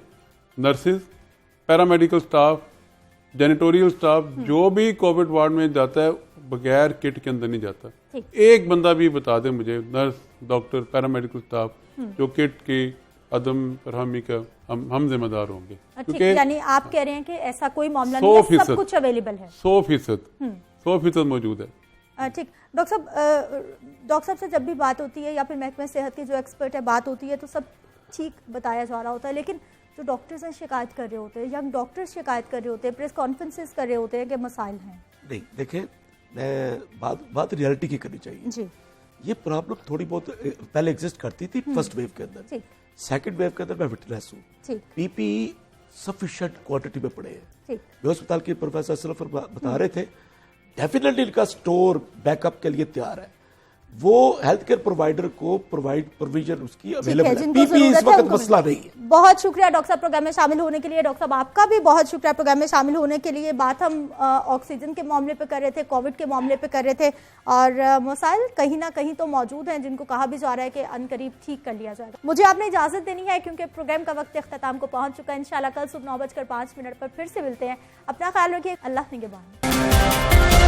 नर्सेज, पैरामेडिकल स्टाफ, जेनिटोरियल स्टाफ, जो भी कोविड वार्ड में जाता है बगैर किट के अंदर नहीं जाता। एक बंदा भी बता दे मुझे, नर्स, डॉक्टर, पैरामेडिकल स्टाफ, जो किट की अदम फरहमी का हम जिम्मेदार होंगे। क्योंकि यानी आप कह रहे हैं कि ऐसा कोई मामला नहीं है, सब कुछ अवेलेबल है। 100% मौजूद है। ठीक। डॉक्टर साहब से जब भी बात होती है या फिर महकमे सेहत के जो एक्सपर्ट है बात होती है तो सब ठीक बताया जा रहा होता है, लेकिन जो डॉक्टर्स हैं शिकायत कर रहे होते हैं, यंग डॉक्टर्स शिकायत कर रहे होते हैं, प्रेस कॉन्फ्रेंसेस कर रहे होते हैं कि मसाइल हैं। नहीं, देखें, बात रियलिटी की करनी चाहिए जी। ये प्रॉब्लम थोड़ी बहुत पहले एग्जिस्ट करती थी फर्स्ट वेव के अंदर। सेकंड वेव के अंदर मैं विटनेस हूँ। पीपीई सफिशिएंट क्वांटिटी में पड़े हैं। अस्पताल के प्रोफेसर सलफर बता रहे थे, डेफिनेटली इनका स्टोर बैकअप के लिए तैयार है। वो हेल्थ केयर प्रोवाइडर को प्रोविजन उसकी अवेलेबल है। पीपीई इस वक्त मसला नहीं है। बहुत शुक्रिया डॉक्टर साहब प्रोग्राम में शामिल होने के लिए। डॉक्टर साहब, आपका भी बहुत शुक्रिया प्रोग्राम में शामिल होने के लिए। बात हम ऑक्सीजन के मामले पे कर रहे थे, कोविड के मामले पे कर रहे थे और मसाइल कहीं ना कहीं तो मौजूद हैं जिनको कहा भी जा रहा है कि अनकरीब ठीक कर लिया जाएगा। मुझे आपने इजाजत देनी है क्योंकि प्रोग्राम का वक्त इख्तिताम को पहुंच चुका है। इंशाल्लाह कल सुबह 9:05 पर फिर से मिलते हैं। अपना ख्याल रखिए। अल्लाह निगहबान।